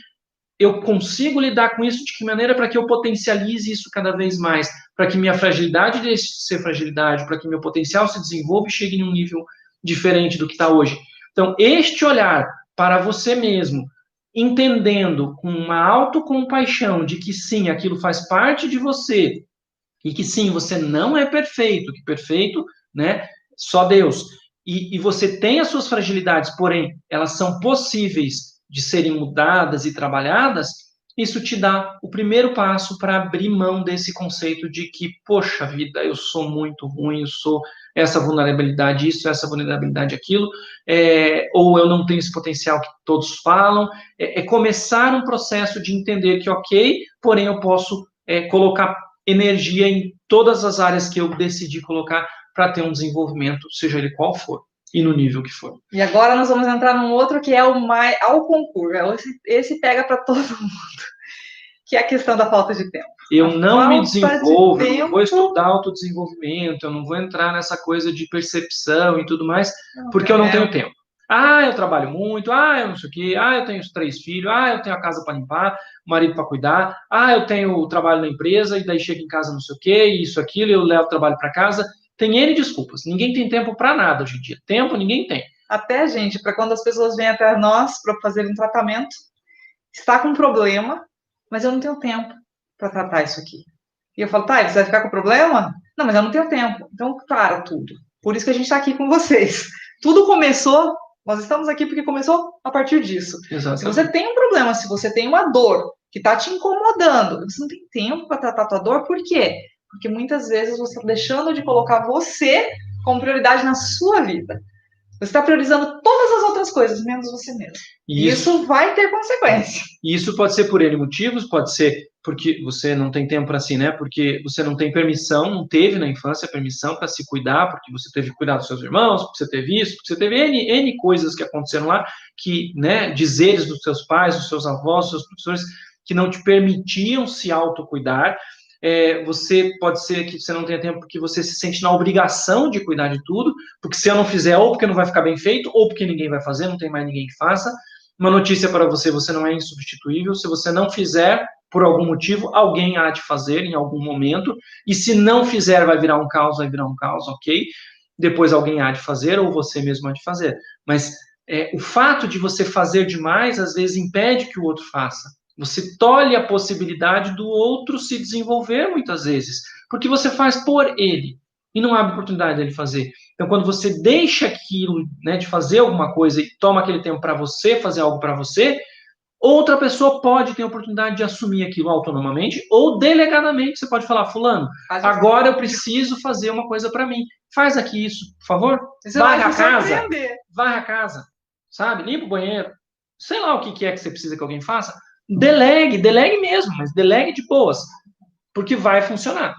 Eu consigo lidar com isso de que maneira para que eu potencialize isso cada vez mais, para que minha fragilidade deixe de ser fragilidade, para que meu potencial se desenvolva e chegue em um nível diferente do que está hoje. Então, este olhar para você mesmo, entendendo com uma autocompaixão de que sim, aquilo faz parte de você, e que sim, você não é perfeito, que perfeito, né, só Deus. E você tem as suas fragilidades, porém, elas são possíveis de serem mudadas e trabalhadas, isso te dá o primeiro passo para abrir mão desse conceito de que, poxa vida, eu sou muito ruim, eu sou essa vulnerabilidade isso, essa vulnerabilidade aquilo, ou eu não tenho esse potencial que todos falam. É começar um processo de entender que, ok, porém eu posso colocar energia em todas as áreas que eu decidi colocar para ter um desenvolvimento, seja ele qual for, e no nível que for. E agora nós vamos entrar num outro que é ao concurso. Esse pega para todo mundo, que é a questão da falta de tempo. Eu não me desenvolvo, eu não vou estudar autodesenvolvimento, eu não vou entrar nessa coisa de percepção e tudo mais, porque eu não tenho tempo. Eu trabalho muito, eu não sei o quê, eu tenho 3 filhos, eu tenho a casa para limpar, o marido para cuidar, eu tenho o trabalho na empresa, e daí chego em casa não sei o quê, isso, aquilo, eu levo o trabalho para casa. Tem N desculpas. Ninguém tem tempo para nada hoje em dia. Tempo ninguém tem. Até, gente, para quando as pessoas vêm até nós para fazer um tratamento, está com um problema, mas eu não tenho tempo para tratar isso aqui. E eu falo, você vai ficar com problema? Não, mas eu não tenho tempo. Então, para tudo. Por isso que a gente está aqui com vocês. Tudo começou, nós estamos aqui porque começou a partir disso. Exatamente. Se você tem um problema, se você tem uma dor que está te incomodando, você não tem tempo para tratar a tua dor, por quê? Porque muitas vezes você está deixando de colocar você como prioridade na sua vida. Você está priorizando todas as outras coisas, menos você mesmo. E isso vai ter consequência. E isso pode ser por N motivos, pode ser porque você não tem tempo para si, né? Porque você não tem permissão, não teve na infância permissão para se cuidar, porque você teve que cuidar dos seus irmãos, porque você teve isso, porque você teve N coisas que aconteceram lá, que, né, dizeres dos seus pais, dos seus avós, dos seus professores, que não te permitiam se autocuidar. Você pode ser que você não tenha tempo porque você se sente na obrigação de cuidar de tudo, porque se eu não fizer, ou porque não vai ficar bem feito, ou porque ninguém vai fazer, não tem mais ninguém que faça. Uma notícia para você, você não é insubstituível. Se você não fizer, por algum motivo, alguém há de fazer em algum momento, e se não fizer, vai virar um caos, ok? depois alguém há de fazer, ou você mesmo há de fazer. Mas o fato de você fazer demais, às vezes, impede que o outro faça. Você tolhe a possibilidade do outro se desenvolver, muitas vezes, porque você faz por ele, e não abre oportunidade dele fazer. Então, quando você deixa aquilo, né, de fazer alguma coisa e toma aquele tempo para você fazer algo para você, outra pessoa pode ter a oportunidade de assumir aquilo autonomamente ou delegadamente. Você pode falar, fulano, agora eu preciso fazer uma coisa para mim. Faz aqui isso, por favor. Varra a casa, sabe? Limpa o banheiro. Sei lá o que é que você precisa que alguém faça. Delegue mesmo, mas delegue de boas, porque vai funcionar.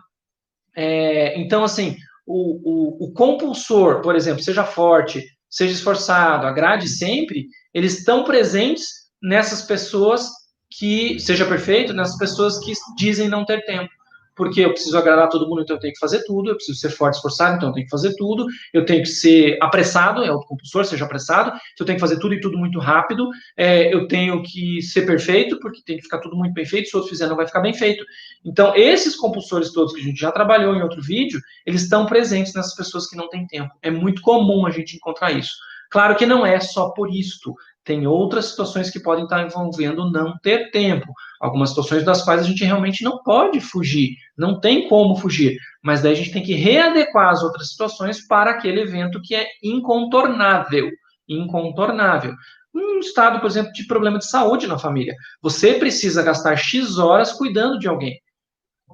Então, assim, o compulsor, por exemplo, seja forte, seja esforçado, agrade sempre, eles estão presentes nessas pessoas que, seja perfeito, nessas pessoas que dizem não ter tempo. Porque eu preciso agradar todo mundo, então eu tenho que fazer tudo, eu preciso ser forte, esforçado, então eu tenho que fazer tudo, eu tenho que ser apressado, é o compulsor, seja apressado, eu tenho que fazer tudo e tudo muito rápido, eu tenho que ser perfeito, porque tem que ficar tudo muito bem feito, se o outro fizer não vai ficar bem feito. Então, esses compulsores todos que a gente já trabalhou em outro vídeo, eles estão presentes nessas pessoas que não têm tempo. É muito comum a gente encontrar isso. Claro que não é só por isto. Tem outras situações que podem estar envolvendo não ter tempo. Algumas situações das quais a gente realmente não pode fugir, não tem como fugir. Mas daí a gente tem que readequar as outras situações para aquele evento que é incontornável. Incontornável. Um estado, por exemplo, de problema de saúde na família. Você precisa gastar X horas cuidando de alguém.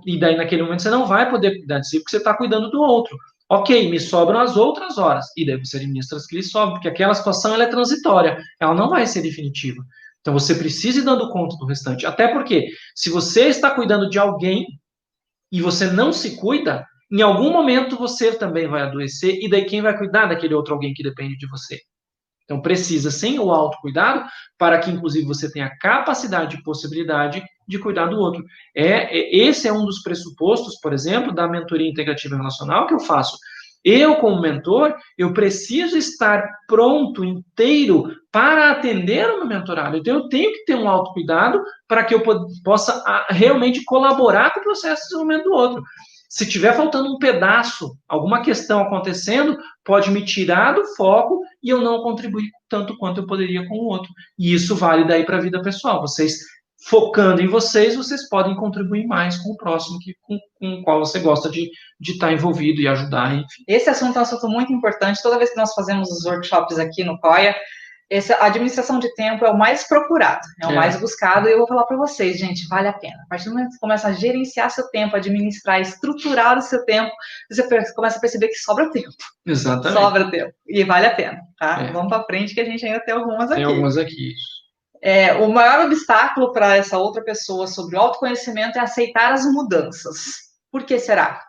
E daí, naquele momento, você não vai poder cuidar de si porque você está cuidando do outro. Ok, me sobram as outras horas. E daí você administra as que lhe sobram, porque aquela situação ela é transitória, ela não vai ser definitiva. Então você precisa ir dando conta do restante. Até porque, se você está cuidando de alguém e você não se cuida, em algum momento você também vai adoecer, e daí quem vai cuidar daquele outro alguém que depende de você? Então precisa, sim, o autocuidado, para que, inclusive, você tenha capacidade e possibilidade de cuidar do outro. Esse é um dos pressupostos, por exemplo, da mentoria integrativa relacional que eu faço. Eu, como mentor, eu preciso estar pronto, inteiro, para atender o meu mentorado. Então, eu tenho que ter um autocuidado para que eu possa realmente colaborar com o processo de desenvolvimento do outro. Se tiver faltando um pedaço, alguma questão acontecendo, pode me tirar do foco e eu não contribuir tanto quanto eu poderia com o outro. E isso vale daí para a vida pessoal. Vocês, focando em vocês, vocês podem contribuir mais com o próximo, com o qual você gosta de estar envolvido e ajudar, enfim. Esse assunto é um assunto muito importante. Toda vez que nós fazemos os workshops aqui no COIA, a administração de tempo é o mais procurado, é o mais buscado, e eu vou falar para vocês, gente, vale a pena. A partir do momento que você começa a gerenciar seu tempo, administrar, estruturar o seu tempo, você começa a perceber que sobra tempo. Exatamente. Sobra tempo, e vale a pena, tá? Vamos para frente que a gente ainda tem algumas aqui. Tem algumas aqui. O maior obstáculo para essa outra pessoa sobre o autoconhecimento é aceitar as mudanças. Por que será?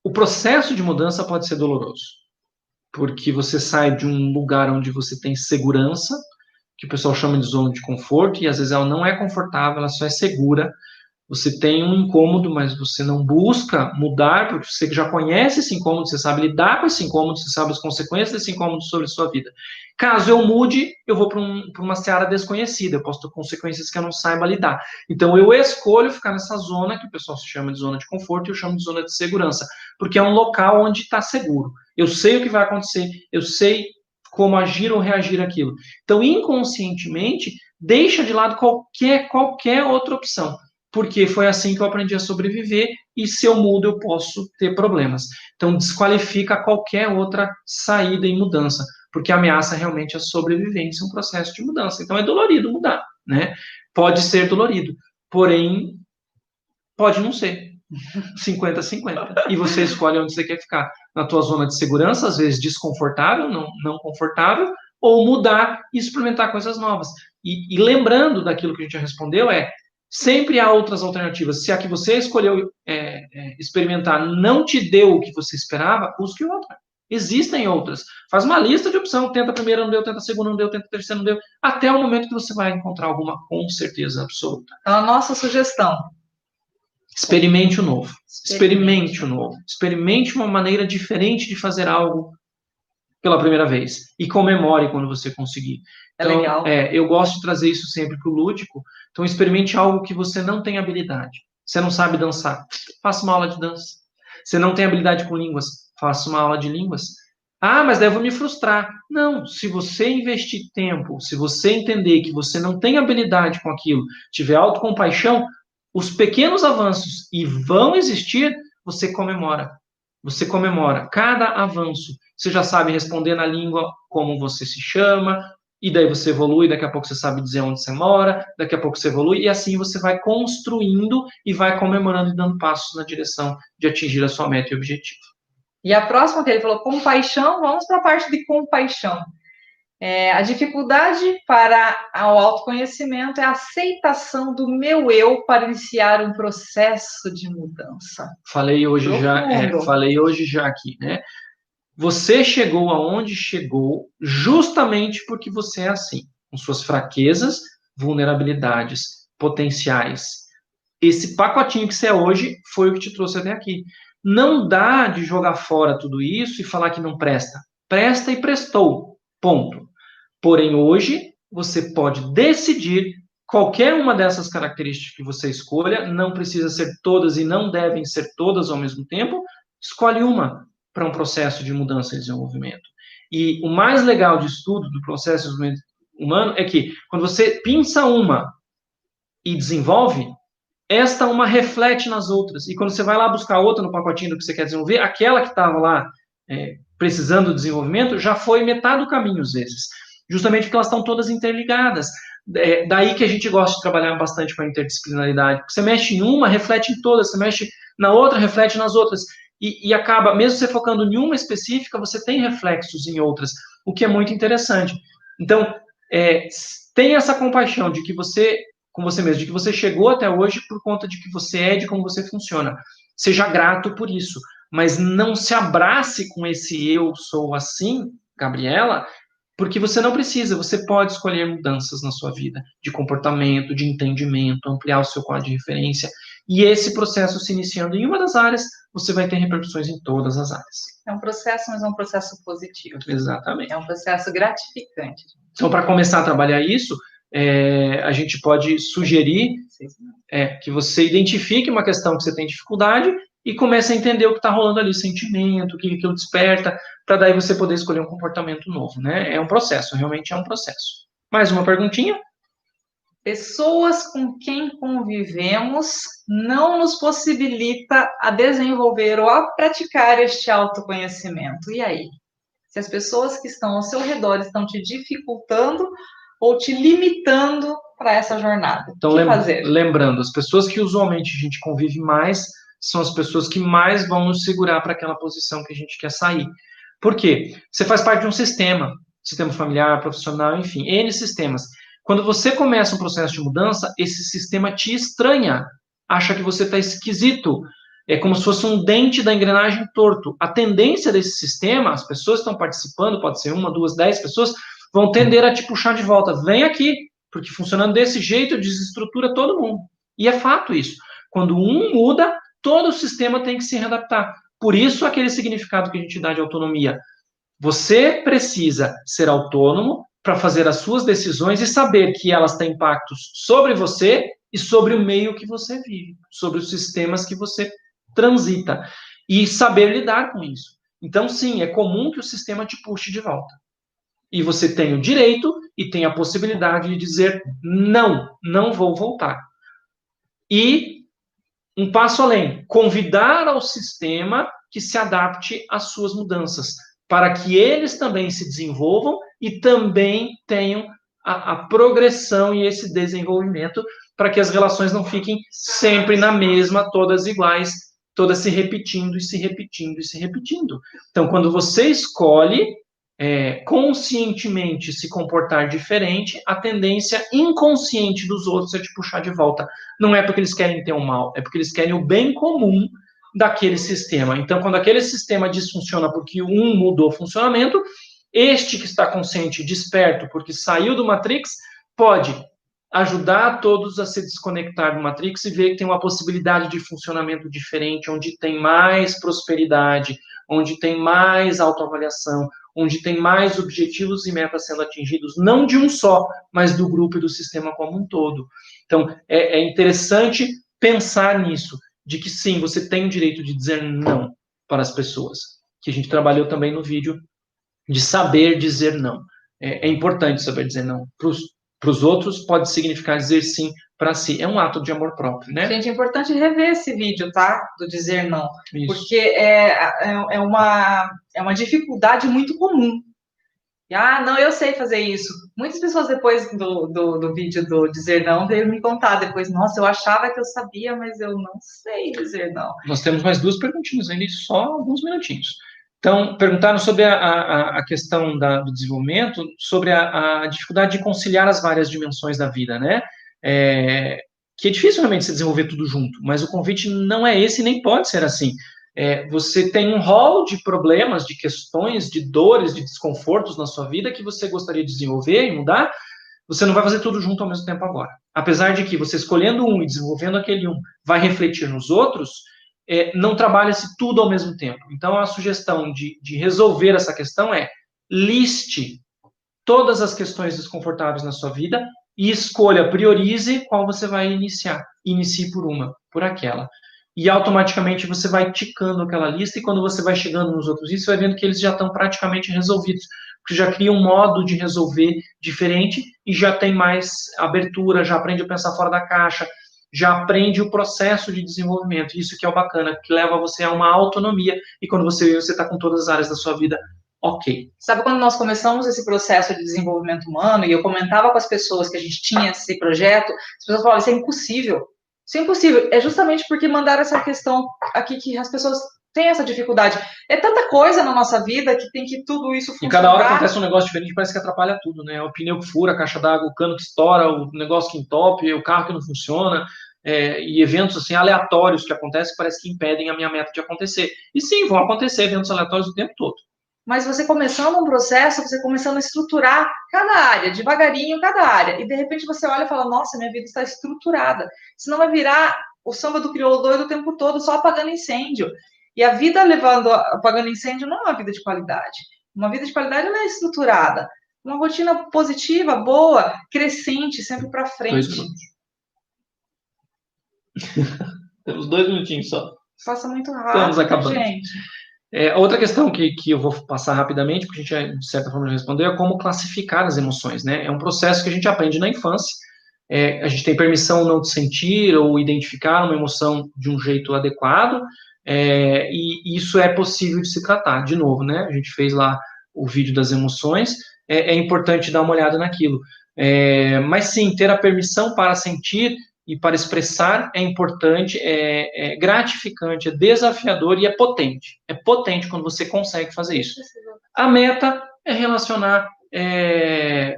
O processo de mudança pode ser doloroso. Porque você sai de um lugar onde você tem segurança, que o pessoal chama de zona de conforto, e às vezes ela não é confortável, ela só é segura. Você tem um incômodo, mas você não busca mudar, porque você já conhece esse incômodo, você sabe lidar com esse incômodo, você sabe as consequências desse incômodo sobre a sua vida. Caso eu mude, eu vou para uma seara desconhecida, eu posso ter consequências que eu não saiba lidar. Então, eu escolho ficar nessa zona, que o pessoal se chama de zona de conforto, e eu chamo de zona de segurança, porque é um local onde está seguro. Eu sei o que vai acontecer, eu sei como agir ou reagir àquilo. Então, inconscientemente, deixa de lado qualquer outra opção, porque foi assim que eu aprendi a sobreviver, e se eu mudo, eu posso ter problemas. Então, desqualifica qualquer outra saída e mudança, porque ameaça realmente a sobrevivência, um processo de mudança. Então, é dolorido mudar, né? Pode ser dolorido, porém, pode não ser. 50-50. E você escolhe onde você quer ficar. Na tua zona de segurança, às vezes desconfortável, não confortável, ou mudar e experimentar coisas novas. E lembrando daquilo que a gente já respondeu, sempre há outras alternativas. Se a que você escolheu experimentar não te deu o que você esperava, busque outra. Existem outras. Faz uma lista de opção. Tenta a primeira, não deu. Tenta a segunda, não deu. Tenta a terceira, não deu. Até o momento que você vai encontrar alguma com certeza absoluta. Então, a nossa sugestão: experimente o novo. Experimente o novo. Experimente uma maneira diferente de fazer algo pela primeira vez. E comemore quando você conseguir. Então, legal. Eu gosto de trazer isso sempre para o lúdico. Então, experimente algo que você não tem habilidade. Você não sabe dançar. Faça uma aula de dança. Você não tem habilidade com línguas, faça uma aula de línguas. Ah, mas daí eu vou me frustrar. Não, se você investir tempo, se você entender que você não tem habilidade com aquilo, tiver autocompaixão, os pequenos avanços, e vão existir, você comemora. Você comemora cada avanço. Você já sabe responder na língua como você se chama, e daí você evolui, daqui a pouco você sabe dizer onde você mora, daqui a pouco você evolui, e assim você vai construindo e vai comemorando e dando passos na direção de atingir a sua meta e objetivo. E a próxima que ele falou, compaixão, vamos para a parte de compaixão. A dificuldade para o autoconhecimento é a aceitação do meu eu para iniciar um processo de mudança. Falei hoje já aqui, né? Você chegou aonde chegou justamente porque você é assim, com suas fraquezas, vulnerabilidades, potenciais. Esse pacotinho que você é hoje foi o que te trouxe até aqui. Não dá de jogar fora tudo isso e falar que não presta. Presta e prestou. Ponto. Porém, hoje, você pode decidir qualquer uma dessas características que você escolha, não precisa ser todas e não devem ser todas ao mesmo tempo, escolhe uma para um processo de mudança e desenvolvimento. E o mais legal de estudo do processo de desenvolvimento humano é que, quando você pinça uma e desenvolve, esta uma reflete nas outras. E quando você vai lá buscar outra no pacotinho do que você quer desenvolver, aquela que estava lá precisando de desenvolvimento já foi metade do caminho, às vezes. Justamente porque elas estão todas interligadas. Daí que a gente gosta de trabalhar bastante com a interdisciplinaridade. Porque você mexe em uma, reflete em todas. Você mexe na outra, reflete nas outras. E acaba, mesmo você focando em uma específica, você tem reflexos em outras, o que é muito interessante. Então, tenha essa compaixão de que você, com você mesmo, de que você chegou até hoje por conta de que você é, de como você funciona. Seja grato por isso, mas não se abrace com esse eu sou assim, Gabriela, porque você não precisa, você pode escolher mudanças na sua vida, de comportamento, de entendimento, ampliar o seu quadro de referência, e esse processo se iniciando em uma das áreas, você vai ter repercussões em todas as áreas. É um processo, mas é um processo positivo. Exatamente. É um processo gratificante. Então, para começar a trabalhar isso, a gente pode sugerir que você identifique uma questão que você tem dificuldade e comece a entender o que está rolando ali, sentimento, o que aquilo desperta, para daí você poder escolher um comportamento novo, né? É um processo, realmente é um processo. Mais uma perguntinha? Pessoas com quem convivemos não nos possibilita a desenvolver ou a praticar este autoconhecimento. E aí? Se as pessoas que estão ao seu redor estão te dificultando ou te limitando para essa jornada, então, o que fazer? Lembrando, as pessoas que usualmente a gente convive mais são as pessoas que mais vão nos segurar para aquela posição que a gente quer sair. Por quê? Você faz parte de um sistema familiar, profissional, enfim, N sistemas. Quando você começa um processo de mudança, esse sistema te estranha, acha que você está esquisito, é como se fosse um dente da engrenagem torto. A tendência desse sistema, as pessoas que estão participando, pode ser 1, 2, 10 pessoas, vão tender a te puxar de volta. Vem aqui, porque funcionando desse jeito, desestrutura todo mundo. E é fato isso. Quando um muda, todo o sistema tem que se readaptar. Por isso, aquele significado que a gente dá de autonomia. Você precisa ser autônomo para fazer as suas decisões e saber que elas têm impactos sobre você e sobre o meio que você vive, sobre os sistemas que você transita. E saber lidar com isso. Então, sim, é comum que o sistema te puxe de volta. E você tem o direito e tem a possibilidade de dizer não, não vou voltar. E um passo além, convidar ao sistema que se adapte às suas mudanças, para que eles também se desenvolvam e também tenham a progressão e esse desenvolvimento, para que as relações não fiquem sempre na mesma, todas iguais, todas se repetindo e se repetindo e se repetindo. Então, quando você escolhe conscientemente se comportar diferente, a tendência inconsciente dos outros é te puxar de volta. Não é porque eles querem ter um mal, é porque eles querem o bem comum daquele sistema. Então, quando aquele sistema disfunciona porque um mudou o funcionamento, este que está consciente, desperto, porque saiu do Matrix, pode ajudar todos a se desconectar do Matrix e ver que tem uma possibilidade de funcionamento diferente, onde tem mais prosperidade, onde tem mais autoavaliação, onde tem mais objetivos e metas sendo atingidos, não de um só, mas do grupo e do sistema como um todo. Então, é interessante pensar nisso. de que sim, você tem o direito de dizer não para as pessoas, que a gente trabalhou também no vídeo, de saber dizer não. É importante saber dizer não. Para os outros, pode significar dizer sim para si. É um ato de amor próprio, né? Gente, é importante rever esse vídeo, tá? Do dizer não. Isso. Porque é uma dificuldade muito comum. Não, eu sei fazer isso. Muitas pessoas depois do vídeo do dizer não veio me contar depois, nossa, eu achava que eu sabia, mas eu não sei dizer não. Nós temos mais 2 perguntinhas ali, só alguns minutinhos. Então, perguntaram sobre a questão do desenvolvimento, sobre a dificuldade de conciliar as várias dimensões da vida, né? Que é difícil realmente se desenvolver tudo junto, mas o convite não é esse, nem pode ser assim. Você tem um rol de problemas, de questões, de dores, de desconfortos na sua vida que você gostaria de desenvolver e mudar, você não vai fazer tudo junto ao mesmo tempo agora. Apesar de que você escolhendo um e desenvolvendo aquele um vai refletir nos outros, não trabalha-se tudo ao mesmo tempo. Então, a sugestão de resolver essa questão é liste todas as questões desconfortáveis na sua vida e escolha, priorize qual você vai iniciar. Inicie por uma, por aquela. E automaticamente você vai ticando aquela lista e quando você vai chegando nos outros itens, você vai vendo que eles já estão praticamente resolvidos. Porque já cria um modo de resolver diferente e já tem mais abertura, já aprende a pensar fora da caixa, já aprende o processo de desenvolvimento. Isso que é o bacana, que leva você a uma autonomia. E quando você está com todas as áreas da sua vida ok. Sabe quando nós começamos esse processo de desenvolvimento humano e eu comentava com as pessoas que a gente tinha esse projeto, as pessoas falavam, isso é impossível. Isso é impossível. É justamente porque mandaram essa questão aqui que as pessoas têm essa dificuldade. É tanta coisa na nossa vida que tem que tudo isso funcionar. E cada hora acontece um negócio diferente, parece que atrapalha tudo, né? O pneu que fura, a caixa d'água, o cano que estoura, o negócio que entope, o carro que não funciona, e eventos assim aleatórios que acontecem, parece que impedem a minha meta de acontecer. E sim, vão acontecer eventos aleatórios o tempo todo. Mas você começando um processo, você começando a estruturar cada área, devagarinho cada área, e de repente você olha e fala, nossa, minha vida está estruturada. Senão vai virar o samba do crioulo doido o tempo todo, só apagando incêndio. E a vida apagando incêndio não é uma vida de qualidade. Uma vida de qualidade ela é estruturada. Uma rotina positiva, boa, crescente, sempre para frente. 2 minutos. Temos 2 minutinhos só. Passa muito rápido, estamos acabando. Gente. Outra questão que eu vou passar rapidamente, porque a gente, de certa forma, já respondeu, é como classificar as emoções, né? É um processo que a gente aprende na infância. A gente tem permissão não de sentir ou identificar uma emoção de um jeito adequado, e isso é possível de se tratar. De novo, né? A gente fez lá o vídeo das emoções, é importante dar uma olhada naquilo. Mas sim, ter a permissão para sentir e para expressar é importante, é gratificante, é desafiador e é potente. É potente quando você consegue fazer isso. A meta é relacionar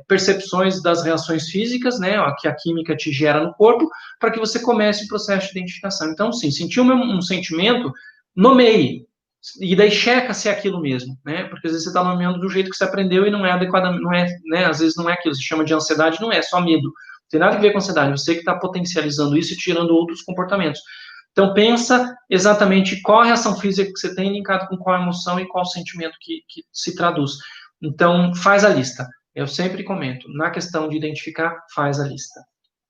percepções das reações físicas, né, que a química te gera no corpo, para que você comece o processo de identificação. Então, sim, sentir um sentimento, nomeie. E daí checa se é aquilo mesmo, né? Porque às vezes você está nomeando do jeito que você aprendeu e não é adequadamente, não é, né? Às vezes não é aquilo, se chama de ansiedade, não é só medo. Não tem nada a ver com ansiedade, você que está potencializando isso e tirando outros comportamentos. Então, pensa exatamente qual a reação física que você tem linkado com qual emoção e qual sentimento que se traduz. Então, faz a lista. Eu sempre comento, na questão de identificar, faz a lista.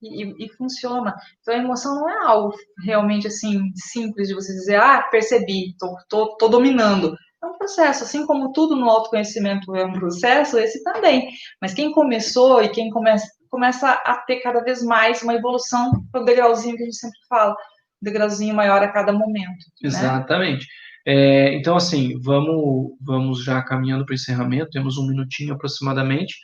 E funciona. Então, a emoção não é algo realmente, assim, simples de você dizer, percebi, tô dominando. É um processo, assim como tudo no autoconhecimento é um processo, esse também. Mas quem começou e quem começa a ter cada vez mais uma evolução pro degrauzinho que a gente sempre fala, um degrauzinho maior a cada momento. Exatamente. Então, assim, vamos já caminhando para o encerramento, temos 1 minutinho aproximadamente.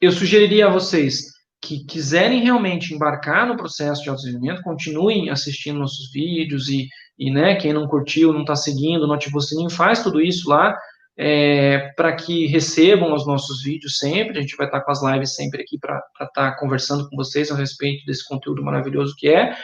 Eu sugeriria a vocês que quiserem realmente embarcar no processo de autodesenvolvimento, continuem assistindo nossos vídeos e né, quem não curtiu, não está seguindo, não ativou o sininho, faz tudo isso lá, para que recebam os nossos vídeos sempre. A gente vai estar com as lives sempre aqui para estar conversando com vocês a respeito desse conteúdo maravilhoso que é.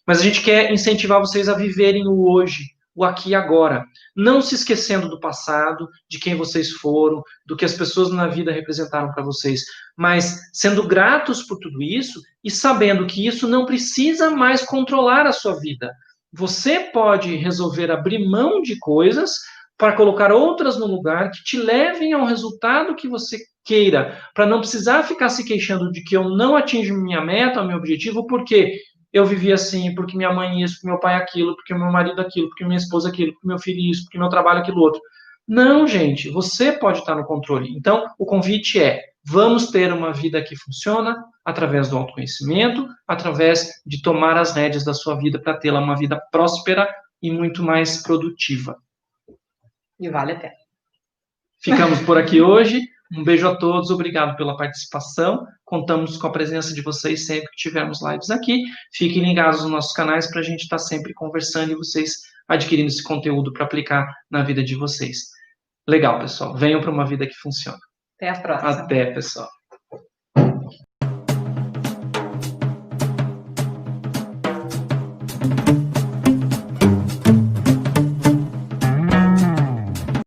Mas a gente quer incentivar vocês a viverem o hoje, o aqui e agora, não se esquecendo do passado, de quem vocês foram, do que as pessoas na vida representaram para vocês, mas sendo gratos por tudo isso e sabendo que isso não precisa mais controlar a sua vida. Você pode resolver abrir mão de coisas para colocar outras no lugar que te levem ao resultado que você queira, para não precisar ficar se queixando de que eu não atingo minha meta, meu objetivo, porque eu vivi assim, porque minha mãe isso, porque meu pai aquilo, porque meu marido aquilo, porque minha esposa aquilo, porque meu filho isso, porque meu trabalho aquilo outro. Não, gente, você pode estar no controle. Então, o convite é, vamos ter uma vida que funciona através do autoconhecimento, através de tomar as rédeas da sua vida para tê-la uma vida próspera e muito mais produtiva. E vale a pena. Ficamos por aqui hoje. Um beijo a todos, obrigado pela participação. Contamos com a presença de vocês sempre que tivermos lives aqui. Fiquem ligados nos nossos canais para a gente estar sempre conversando e vocês adquirindo esse conteúdo para aplicar na vida de vocês. Legal, pessoal. Venham para uma vida que funciona. Até a próxima. Até, pessoal.